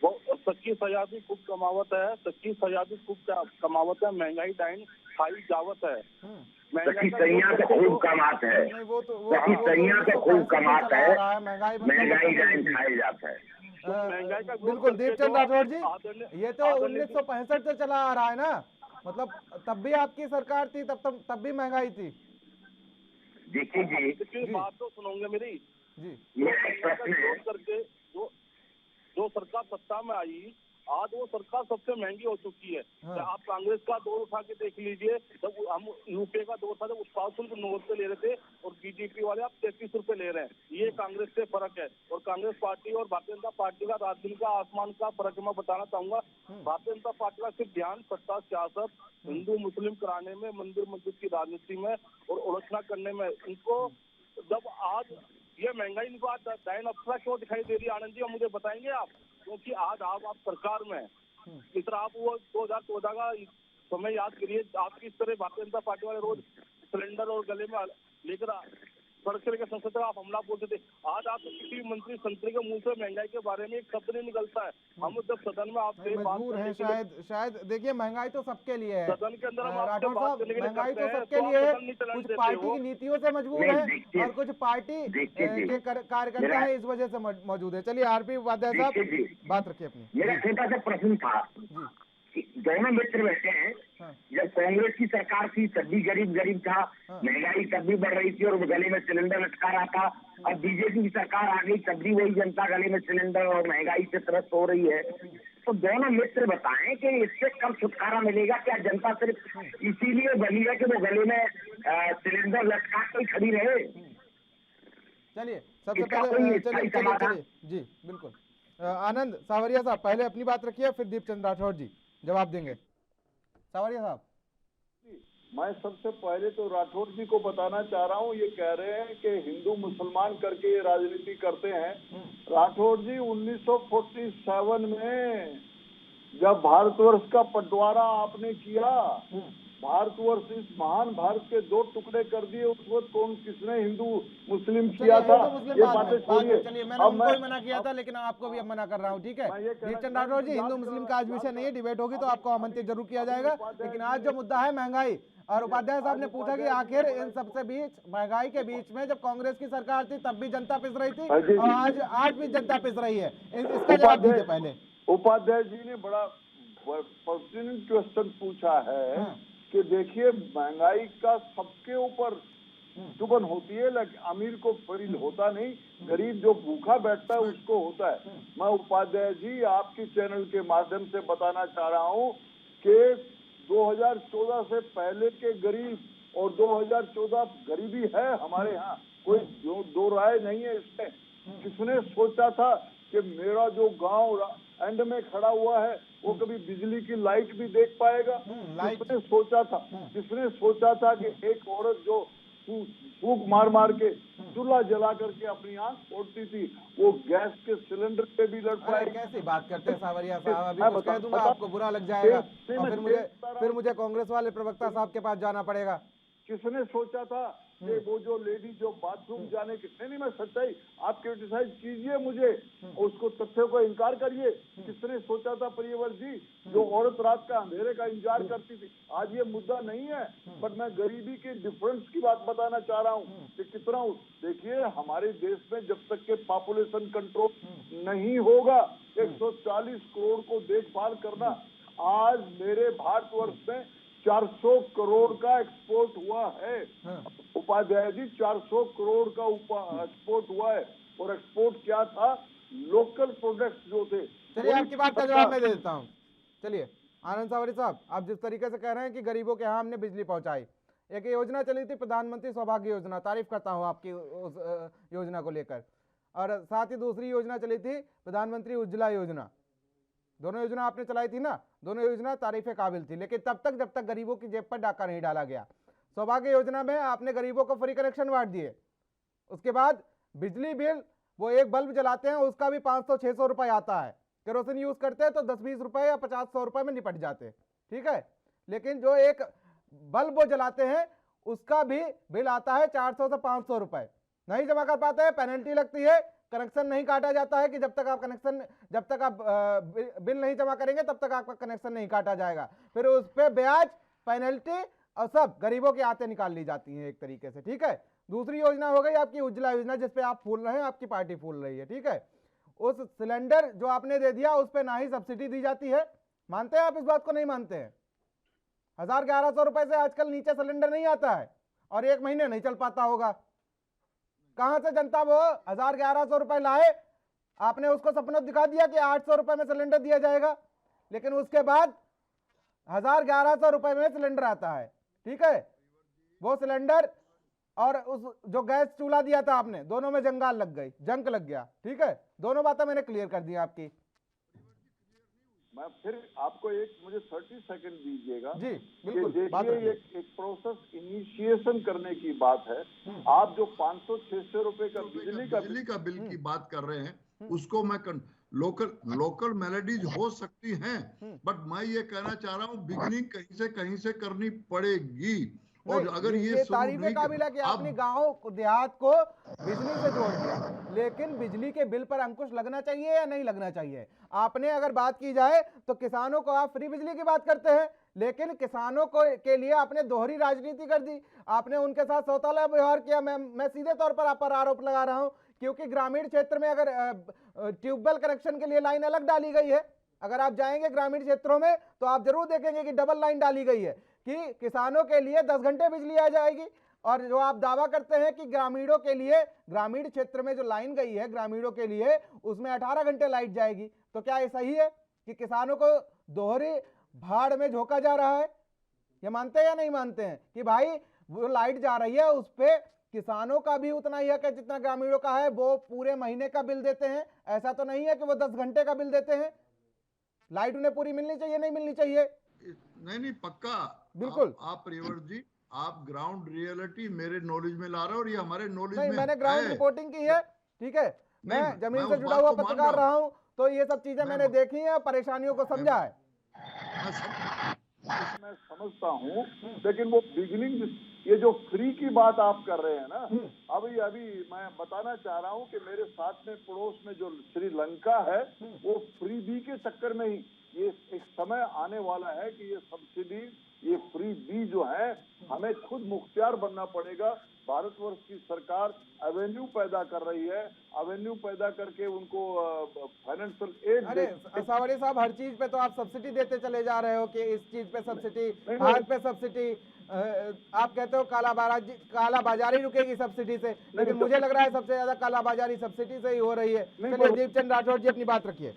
वो सच्ची सजादी खूब कमावत है, सच्ची सजादी खूब कमावत है, महंगाई डाइन खाई जावत है, सच्ची सैया तो खूब कमात है, सच्ची सैया तो खूब कमात है, महंगाई डाइन खाई जाता है। महंगाई का बिल्कुल दीपचंद राठौर जी, ये तो 1965 से चला आ रहा है ना, मतलब तब भी आपकी सरकार थी, तब भी महंगाई थी। देखिए जी, बात तो सुनोगे मेरी जी, मेरा एक प्रश्न है, करके जो सरकार सत्ता में आई, आज वो सरकार सबसे महंगी हो चुकी है। आप कांग्रेस का दौर उठा के देख लीजिए, जब हम यूपीए का दौर था जब उत्पाद शुल्क 9 रुपए ले रहे थे और बीजेपी वाले आप 33 रुपए ले रहे हैं, ये कांग्रेस से फर्क है। और कांग्रेस पार्टी और भारतीय जनता पार्टी का रात दिन का आसमान का फर्क मैं बताना चाहूंगा। भारतीय जनता पार्टी का सिर्फ ध्यान सत्ता सियासत, हिंदू मुस्लिम कराने में, मंदिर मस्जिद की राजनीति में और उलझना करने में। इनको जब आज ये महंगाई इनको आज डायन अप्सरा क्यों दिखाई दे रही है, आनंद जी आप मुझे बताएंगे आप? क्योंकि आज आप सरकार में इस तरह आप वो 2014 का समय याद करिए, आप किस तरह भारतीय जनता पार्टी वाले रोज सिलेंडर और गले में लेकर सड़क से लेकर संसद तक आप हमला बोलते थे। आज आप किसी मंत्री संतरी के मुंह से महंगाई के बारे में एक शब्द नहीं निकलता है। हम जब सदन में आपसे मजबूर हैं शायद देखिए, महंगाई तो सबके लिए है सदन के अंदर, राठौर साहब, महंगाई तो सबके लिए है। कुछ पार्टी की नीतियों से मजबूर है और कुछ पार्टी के कार्यकर्ता है, इस वजह से मौजूद है। चलिए आरपी उपाध्याय साहब, बात रखिए अपनी। मेरा छोटा सा प्रश्न था, दोनों मित्र बैठे हैं, जब कांग्रेस की सरकार थी तब भी गरीब था, महंगाई तब भी बढ़ रही थी और गले में सिलेंडर लटका रहा था। अब बीजेपी की सरकार आ गई तब भी वही जनता गले में सिलेंडर और महंगाई से त्रस्त हो रही है। तो दोनों मित्र बताएं कि इससे कब छुटकारा मिलेगा? क्या जनता सिर्फ इसीलिए बनी है कि वो गले में सिलेंडर लटका के खड़ी रहे? चलिए सबसे पहले चलिए जी बिल्कुल। आनंद सावरिया साहब पहले अपनी बात रखिए, फिर दीपचंद राठौर जी जवाब देंगे। सावरिया साहब, मैं सबसे पहले तो राठौर जी को बताना चाह रहा हूँ, ये कह रहे हैं कि हिंदू मुसलमान करके ये राजनीति करते हैं। राठौर जी 1947 में जब भारतवर्ष का बंटवारा आपने किया भारतवर्ष, इस महान भारत के दो टुकड़े कर दिए, उस वक्त कौन किसने हिंदू मुस्लिम किया था, ये बातें छोड़िए। चलिए, मैंने उनको ही मना किया था, लेकिन आपको भी अब मना कर रहा हूँ, ठीक है। दीपचंद राठौर जी, हिंदू मुस्लिम का आज विषय नहीं है, डिबेट होगी तो आपको आमंत्रित जरूर किया जाएगा, लेकिन आज जो मुद्दा है महंगाई, और उपाध्याय साहब ने पूछा कि आखिर इन सबसे बीच, महंगाई के बीच में जब कांग्रेस की सरकार थी तब भी जनता पिस रही थी और आज भी जनता पिस रही है, इसका जवाब दीजिए पहले। उपाध्याय जी ने बड़ा पर्टिनेंट क्वेश्चन पूछा है कि देखिए, महंगाई का सबके ऊपर चुभन होती है, लेकिन अमीर को फरीद होता नहीं, गरीब जो भूखा बैठता है उसको होता है। मैं उपाध्याय जी आपकी चैनल के माध्यम से बताना चाह रहा हूँ कि 2014 से पहले के गरीब और 2014 गरीबी है हमारे यहाँ, कोई दो राय नहीं है इसमें। किसने सोचा था कि मेरा जो गांव एंड में खड़ा हुआ है वो कभी बिजली की लाइट भी देख पाएगा? किसने सोचा था कि एक औरत जो फूंक मार मार के चूल्हा जला करके अपनी आंख ओढ़ती थी, वो गैस के सिलेंडर पे भी लड़ पाएगी? कैसी बात करते हैं सावरिया साहब, अभी कुछ कह दूंगा आपको बुरा लग जाएगा और फिर मुझे कांग्रेस वाले प्रवक्ता साहब के पास जाना पड़ेगा। किसने सोचा था कि वो जो लेडी जो बाथरूम जाने के, नहीं मैं सच्चाई, आप क्रिटिसाइज कीजिए मुझे, उसको तथ्यों को इनकार करिए। किसने सोचा था प्रियवर जी, जो औरत रात का अंधेरे का इंतजार करती थी? आज ये मुद्दा नहीं है, बट मैं गरीबी के डिफरेंस की बात बताना चाह रहा हूँ कि कितना। देखिए, हमारे देश में जब तक के पॉपुलेशन कंट्रोल नहीं होगा, 140 करोड़ को देखभाल करना, आज मेरे भारतवर्ष में 400 करोड़ का एक्सपोर्ट हुआ है उपाध्याय जी, 400 करोड़ का एक्सपोर्ट हुआ है। और एक्सपोर्ट क्या था? लोकल प्रोडक्ट्स जो थे। चलिए, आपकी बात का जवाब मैं दे देता हूँ। चलिए आनंद सावरी साहब, आप जिस तरीके से कह रहे हैं कि गरीबों के यहाँ हमने बिजली पहुंचाई, एक योजना चली थी प्रधानमंत्री सौभाग्य योजना, तारीफ करता हूँ आपकी उस योजना को लेकर, और साथ ही दूसरी योजना चली थी प्रधानमंत्री उज्ज्वला योजना। दोनों योजना आपने चलाई थी ना, दोनों योजना तारीफ काबिल थी, लेकिन तब तक जब तक गरीबों की जेब पर डाका नहीं डाला गया। सौभाग्य योजना में आपने गरीबों को फ्री कनेक्शन बांट दिए, उसके बाद बिजली बिल, वो एक बल्ब जलाते हैं उसका भी 500-600 रुपए आता है, केरोसिन यूज करते हैं तो 10-20 रुपए या 50-100 रुपए में निपट जाते, ठीक है। लेकिन जो एक बल्ब वो जलाते हैं उसका भी बिल आता है 400 से 500 रुपए, नहीं जमा कर पाते हैं, पेनल्टी लगती है, कनेक्शन नहीं काटा जाता है कि जब तक आप बिल नहीं जमा करेंगे तब तक आपका कनेक्शन नहीं काटा जाएगा, फिर उस पर ब्याज, पेनल्टी और सब गरीबों के आते निकाल ली जाती हैं एक तरीके से, ठीक है। दूसरी योजना हो गई आपकी उज्ज्वला योजना, जिसपे आप फूल रहे हैं, आपकी पार्टी फूल रही है, ठीक है। उस सिलेंडर जो आपने दे दिया उस पर ना ही सब्सिडी दी जाती है, मानते हैं आप इस बात को? नहीं मानते हैं? 1000-1100 रुपए से आजकल नीचे सिलेंडर नहीं आता है और एक महीने नहीं चल पाता होगा। कहां से जनता वो 1000-1100 रुपए लाए? आपने उसको सपना दिखा दिया कि 800 रुपए में सिलेंडर दिया जाएगा, लेकिन उसके बाद 1000-1100 रुपए में सिलेंडर आता है, ठीक है। वो सिलेंडर और उस जो गैस चूल्हा दिया था आपने, दोनों में जंगाल लग गई, जंक लग गया, ठीक है। दोनों बातें मैंने क्लियर कर दी आपकी। मैं फिर आपको मुझे 30 सेकंड दीजिएगा जी, बिल्कुल। देखिए, एक प्रोसेस इनिशिएशन करने की बात है। आप जो 500-600 रुपए का बिजली का बिल की बात कर रहे हैं, उसको मैं लोकल मेलोडीज हो सकती हैं, बट मैं ये कहना चाह रहा हूँ बिगनिंग कहीं से करनी पड़ेगी। और अगर ये तारीफ काबिल है कि आपने गांव देहात को बिजली से जोड़ दिया, लेकिन बिजली के बिल पर अंकुश लगना चाहिए या नहीं लगना चाहिए? आपने अगर बात की जाए तो किसानों को आप फ्री बिजली की बात करते हैं, लेकिन किसानों को के लिए आपने दोहरी राजनीति कर दी, आपने उनके साथ सौतेला व्यवहार किया। मैं सीधे तौर पर आप पर आरोप लगा रहा हूं, क्योंकि ग्रामीण क्षेत्र में अगर ट्यूबवेल कनेक्शन के लिए लाइन अलग डाली गई है, अगर आप जाएंगे ग्रामीण क्षेत्रों में तो आप जरूर देखेंगे कि डबल लाइन डाली गई है कि किसानों के लिए 10 घंटे बिजली आ जाएगी, और जो आप दावा करते हैं कि ग्रामीणों के लिए, ग्रामीण क्षेत्र में जो लाइन गई है ग्रामीणों के लिए, उसमें 18 घंटे लाइट जाएगी, तो क्या ये सही है कि किसानों को दोहरी भाड़ में झोंका जा रहा है? ये मानते हैं या नहीं मानते हैं कि भाई वो लाइट जा रही है उस पे किसानों का भी उतना ही है कि जितना ग्रामीणों का है? वो पूरे महीने का बिल देते हैं, ऐसा तो नहीं है कि वो 10 घंटे का बिल देते हैं। लाइट उन्हें पूरी मिलनी चाहिए, नहीं मिलनी चाहिए? नहीं पक्का, बिल्कुल। आप रिवर जी, आप ग्राउंड रियलिटी मेरे नॉलेज में ला रहे हो और ये हमारे नॉलेज में मैंने ग्राउंड रिपोर्टिंग की है, ठीक है। मैं जमीन से जुड़ा हुआ पत्रकार रहा हूं, तो ये सब चीजें मैंने देखी हैं, परेशानियों को समझा है। मैं समझता हूँ, लेकिन वो बिगिनिंग, ये जो फ्री की बात आप कर रहे हैं ना, अभी मैं बताना चाह रहा हूँ कि मेरे साथ में पड़ोस में जो श्रीलंका है, वो फ्री बी के चक्कर में ही ये एक समय आने वाला है कि ये सब्सिडी, ये फ्री बी जो है, हमें खुद मुख्तियार बनना पड़ेगा। भारतवर्ष की सरकार एवेन्यू पैदा कर रही है, एवेन्यू पैदा करके उनको फाइनेंशियल एड। अरे सावरी साहब, हर चीज पे तो आप सब्सिडी देते चले जा रहे हो कि इस चीज पे सब्सिडी, खाद पे सब्सिडी, आप कहते हो कालाबाजारी रुकेगी सब्सिडी से, लेकिन मुझे लग रहा है सबसे ज्यादा कालाबाजारी सब्सिडी से ही हो रही है। चलिए दीपचंद राठौर जी अपनी बात रखिए।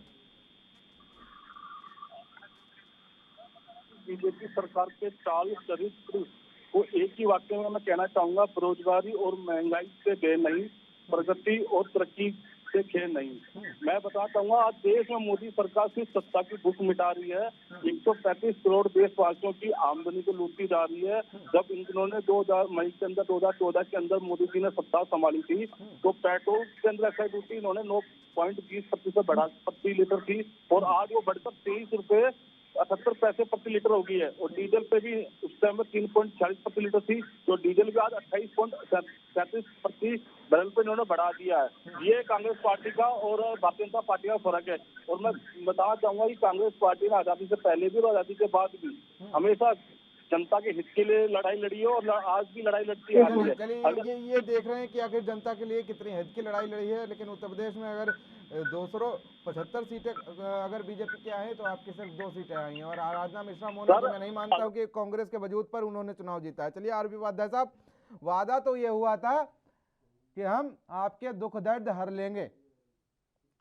बीजेपी सरकार के चाल चरित्र को एक ही वाक्य में मैं कहना चाहूंगा, बेरोजगारी और महंगाई से बे नहीं, प्रगति और तरक्की से खेल नहीं। मैं बताना चाहूंगा, आज देश में मोदी सरकार सिर्फ सत्ता की भूख मिटा रही है। 135 करोड़ देशवासियों की आमदनी को लूटी जा रही है। जब इन्होंने 2000 मई के अंदर 2014 के अंदर मोदी जी ने सत्ता संभाली थी, तो पेट्रोल के अंदर एक्साइज ड्यूटी इन्होंने 9.20% बढ़ा प्रति लीटर थी, और आज वो बढ़कर 23 रुपए 78 पैसे प्रति लीटर हो गई है। और डीजल पे भी उस टाइम में 3.40 प्रति लीटर थी, तो डीजल भी आज 28.37 प्रति बैरल पे इन्होंने बढ़ा दिया है। ये कांग्रेस पार्टी का और भारतीय जनता पार्टी का फर्क है। और मैं बताना चाहूंगा कि कांग्रेस पार्टी ने आजादी से पहले भी और आजादी के बाद भी हमेशा जनता के हित के लिए लड़ाई लड़ी है, और आज भी लड़ाई लड़ती है। ये देख रहे हैं कि आखिर जनता के लिए कितनी हित की लड़ाई लड़ी है, लेकिन उत्तर प्रदेश में अगर 275 सीटें अगर बीजेपी के आए तो आपकी सिर्फ 2 सीटें आई हैं, और आराधना मिश्रा मोना तो मैं नहीं मानता हूँ कि कांग्रेस के वजूद पर उन्होंने चुनाव जीता है। चलिए आरबी उपाध्याय साहब, वादा तो ये हुआ था कि हम आपके दुख दर्द हर लेंगे।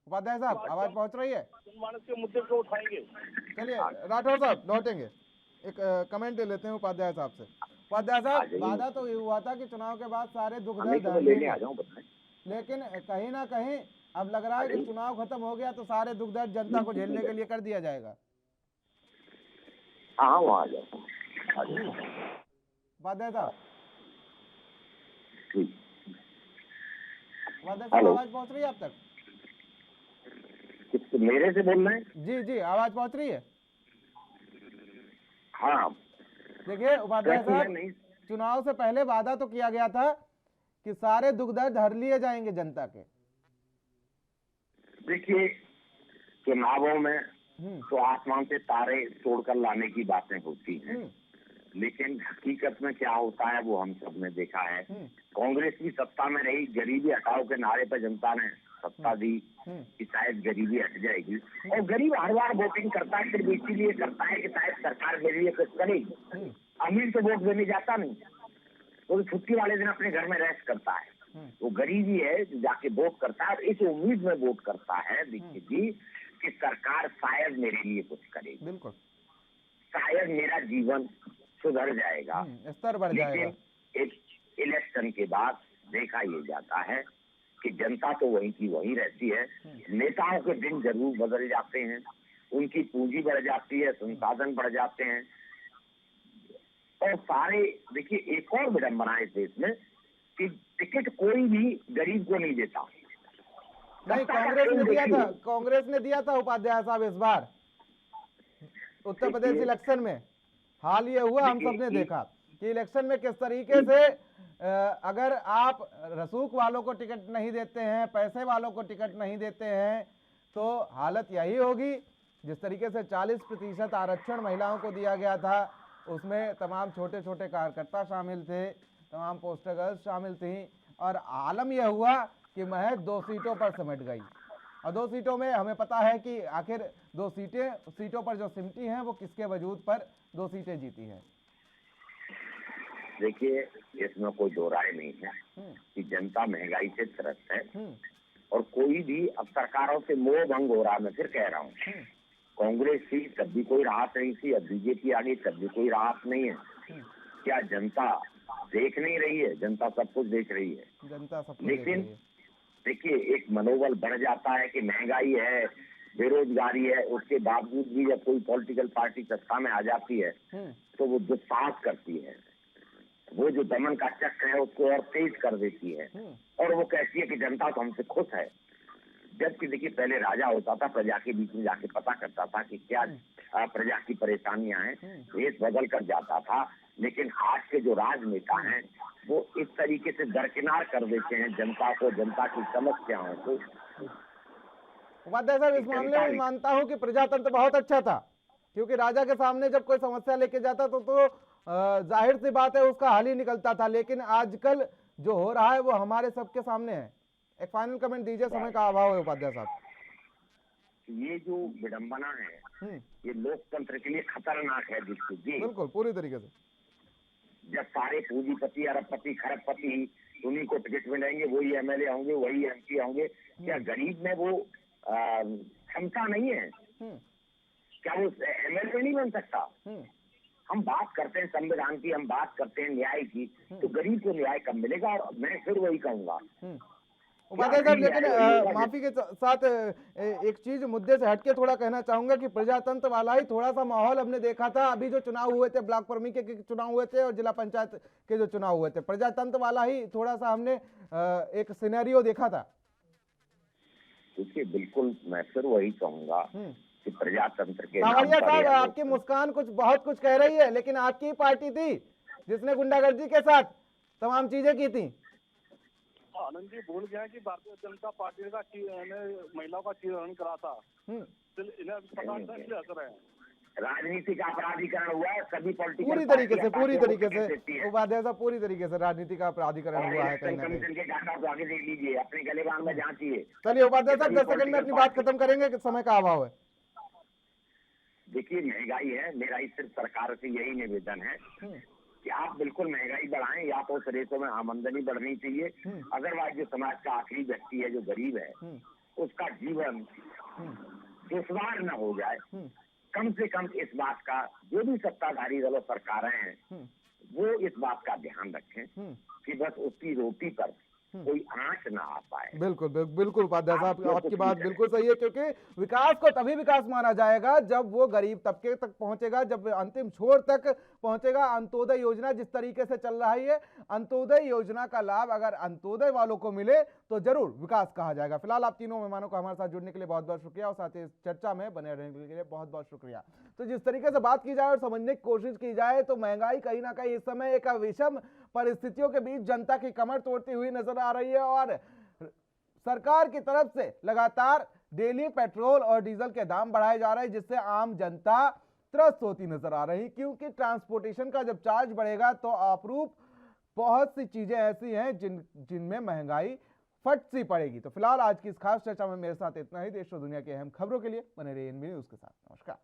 उपाध्याय साहब आवाज पहुंच रही है? जनमानस के मुद्दे को उठाएंगे। चलिए राठौर साहब लौटेंगे, एक कमेंट ले लेते हैं उपाध्याय साहब से। उपाध्याय साहब, वादा तो ये हुआ था कि चुनाव के बाद सारे दुख दर्द हर लेंगे, लेकिन कहीं ना कहीं अब लग रहा है कि चुनाव खत्म हो गया तो सारे दुख दर्द जनता को झेलने के लिए कर दिया जाएगा। उपाध्याय साहब, आवाज पहुंच रही है आप तक? मेरे से बोल रहे हैं? जी जी, आवाज पहुंच रही है? हाँ। देखिए उपाध्याय साहब, चुनाव से पहले वादा तो किया गया था कि सारे दुख दर्द हर लिए जाएंगे जनता के। देखिए, चुनावों में तो आसमान से तारे तोड़कर लाने की बातें होती हैं, लेकिन हकीकत में क्या होता है वो हम सब ने देखा है। कांग्रेस की सत्ता में रही, गरीबी हटाओ के नारे पर जनता ने सत्ता दी कि शायद गरीबी हट जाएगी, और गरीब हर बार वोटिंग करता है सिर्फ इसीलिए करता है कि शायद सरकार मेरे लिए कुछ करेगी। अमीर तो वोट देने जाता नहीं, वो छुट्टी वाले दिन अपने घर में रेस्ट करता है। वो गरीबी है जो जाके वोट करता है, इस उम्मीद में वोट करता है देखिए जी कि सरकार शायद मेरे लिए कुछ करेगी, बिल्कुल, शायद मेरा जीवन सुधर जाएगा, स्तर बढ़ जाएगा। लेकिन एक इलेक्शन के बाद देखा ये जाता है कि जनता तो वहीं की वहीं रहती है। नेताओं के दिन जरूर बदल जाते हैं, उनकी पूंजी बढ़ जाती है, संसाधन बढ़ जाते हैं, और सारे देखिए एक और विडंबना है इस देश में कि टिकट कोई भी गरीब को नहीं देता। नहीं, कांग्रेस ने दिया था, कांग्रेस ने दिया था उपाध्याय साहब इस बार उत्तर प्रदेश इलेक्शन में। हाल ये हुआ, हम सब ने देखा कि इलेक्शन में किस तरीके से अगर आप रसूख वालों को टिकट नहीं देते हैं, पैसे वालों को टिकट नहीं देते हैं, तो हालत यही होगी। जिस तरीके से 40% आरक्षण महिलाओं को दिया गया था, उसमें तमाम छोटे छोटे कार्यकर्ता शामिल थे, तमाम पोस्टर गर्ल्स शामिल थी, और आलम यह हुआ कि महज 2 सीटों पर सिमट गई। और 2 सीटों में हमें पता है कि आखिर 2 सीटों पर जो सिमटी हैं वो किसके वजूद पर 2 सीटें जीती हैं। देखिए, इसमें कोई दो राय नहीं है कि जनता महंगाई से त्रस्त है, और कोई भी अब सरकारों से मोह भंग हो रहा है। मैं फिर कह रहा हूँ, कांग्रेस थी तब भी कोई राहत नहीं थी, अब बीजेपी आ गई तब भी कोई राहत नहीं है। क्या जनता देख नहीं रही है? जनता सब कुछ देख रही है, जनता सब कुछ लेकिन देखिए एक मनोबल बढ़ जाता है कि महंगाई है, बेरोजगारी है, उसके बावजूद भी जब कोई पॉलिटिकल पार्टी सत्ता में आ जाती है तो वो दुस्साहस करती है, वो जो दमन का चक्र है उसको और तेज कर देती है, और वो कहती है कि जनता तो हमसे खुश है। जबकि देखिए पहले राजा होता था, प्रजा के बीच में जाके पता करता था कि क्या प्रजा की परेशानियां हैं, देश बदल कर जाता था। लेकिन आज के जो राजनेता हैं वो इस तरीके से दरकिनार कर देते हैं जनता को, जनता की समस्याओं को। उपाध्याय साहब, इस मामले में मानता हूं कि प्रजातंत्र बहुत अच्छा था, क्योंकि राजा के सामने जब कोई समस्या लेके जाता तो जाहिर सी बात है उसका हल ही निकलता था। लेकिन आजकल जो हो रहा है वो हमारे सबके सामने है। एक फाइनल कमेंट दीजिए, समय का अभाव है उपाध्याय साहब। ये जो विडंबना है ये लोकतंत्र के लिए खतरनाक है। बिल्कुल, पूरी तरीके से। जब सारे पूंजीपति, अरबपति, खरबपति उन्हीं को टिकट मिलेंगे, वही एमएलए होंगे, वही एमपी होंगे, क्या गरीब में वो क्षमता नहीं है? क्या वो एमएलए नहीं बन सकता? हम बात करते हैं संविधान की, हम बात करते हैं न्याय की, तो गरीब को न्याय कब मिलेगा? और मैं फिर वही कहूंगा उपाध्याय साहब, लेकिन माफी के साथ एक चीज मुद्दे से हटके थोड़ा कहना चाहूंगा कि प्रजातंत्र वाला ही थोड़ा सा माहौल हमने देखा था। अभी जो चुनाव हुए थे, ब्लॉक प्रमुख के चुनाव हुए थे और जिला पंचायत के जो चुनाव हुए थे, प्रजातंत्र वाला ही थोड़ा सा हमने एक सिनेरियो देखा था। देखिए बिल्कुल मैं फिर वही कहूंगा कि प्रजातंत्र के सावरिया साहब, आपकी मुस्कान बहुत कुछ कह रही है, लेकिन आपकी ही पार्टी थी जिसने गुंडागर्दी के साथ तमाम चीजें की थी। आनंद जी भूल गए कि भारतीय जनता पार्टी का महिलाओं का चीरहरण करा था। इन्हें पता नहीं असर है। राजनीति का अपराधीकरण हुआ है, सभी पॉलिटिकल पूरी तरीके से उपाध्याय साहब, पूरी तरीके से राजनीति का अपराधीकरण हुआ है कहीं ना कहीं। के डाटा को आगे देख लीजिए, अपने गलेबान में जांचिए। चलिए उपाध्याय साहब, 10 सेकंड में अपनी बात खत्म करेंगे कि समय का अभाव है। देखिए महंगाई है, मेरा सिर्फ सरकार से यही निवेदन है कि आप बिल्कुल महंगाई बढ़ाएं, या तो उस रेशो में आमदनी बढ़नी चाहिए। अदरवाइज जो समाज का आखिरी व्यक्ति है, जो गरीब है, उसका जीवन दुश्वार न हो जाए। कम से कम इस बात का जो भी सत्ताधारी दलों सरकारें हैं वो इस बात का ध्यान रखें कि बस उसकी रोटी पर कोई आंच ना आ पाए। बिल्कुल उपाध्याय साहब, आपकी बात बिल्कुल सही है, क्योंकि विकास को तभी विकास माना जाएगा जब वो गरीब तबके तक पहुंचेगा, जब अंतिम छोर तक पहुंचेगा। अंत्योदय योजना जिस तरीके से चल रही है, अंत्योदय योजना का लाभ अगर अंत्योदय वालों को मिले तो जरूर विकास कहा जाएगा। फिलहाल आप तीनों मेहमानों को हमारे साथ जुड़ने के लिए बहुत बहुत शुक्रिया और साथ ही इस चर्चा में बने रहने के लिए बहुत बहुत शुक्रिया। तो जिस तरीके से बात की जाए और समझने की कोशिश की जाए तो महंगाई कहीं ना कहीं इस समय एक विषम परिस्थितियों के बीच जनता की कमर तोड़ती हुई नजर आ रही है और सरकार की तरफ से लगातार डेली पेट्रोल और डीजल के दाम बढ़ाए जा रहे हैं, जिससे आम जनता त्रस्त होती नजर आ रही, क्योंकि ट्रांसपोर्टेशन का जब चार्ज बढ़ेगा तो अप्रूप बहुत सी चीजें ऐसी हैं जिनमें महंगाई फट सी पड़ेगी। तो फिलहाल आज की इस खास चर्चा में मेरे साथ इतना ही। देश और दुनिया की अहम खबरों के लिए बने रहिए एनबी न्यूज के साथ। नमस्कार।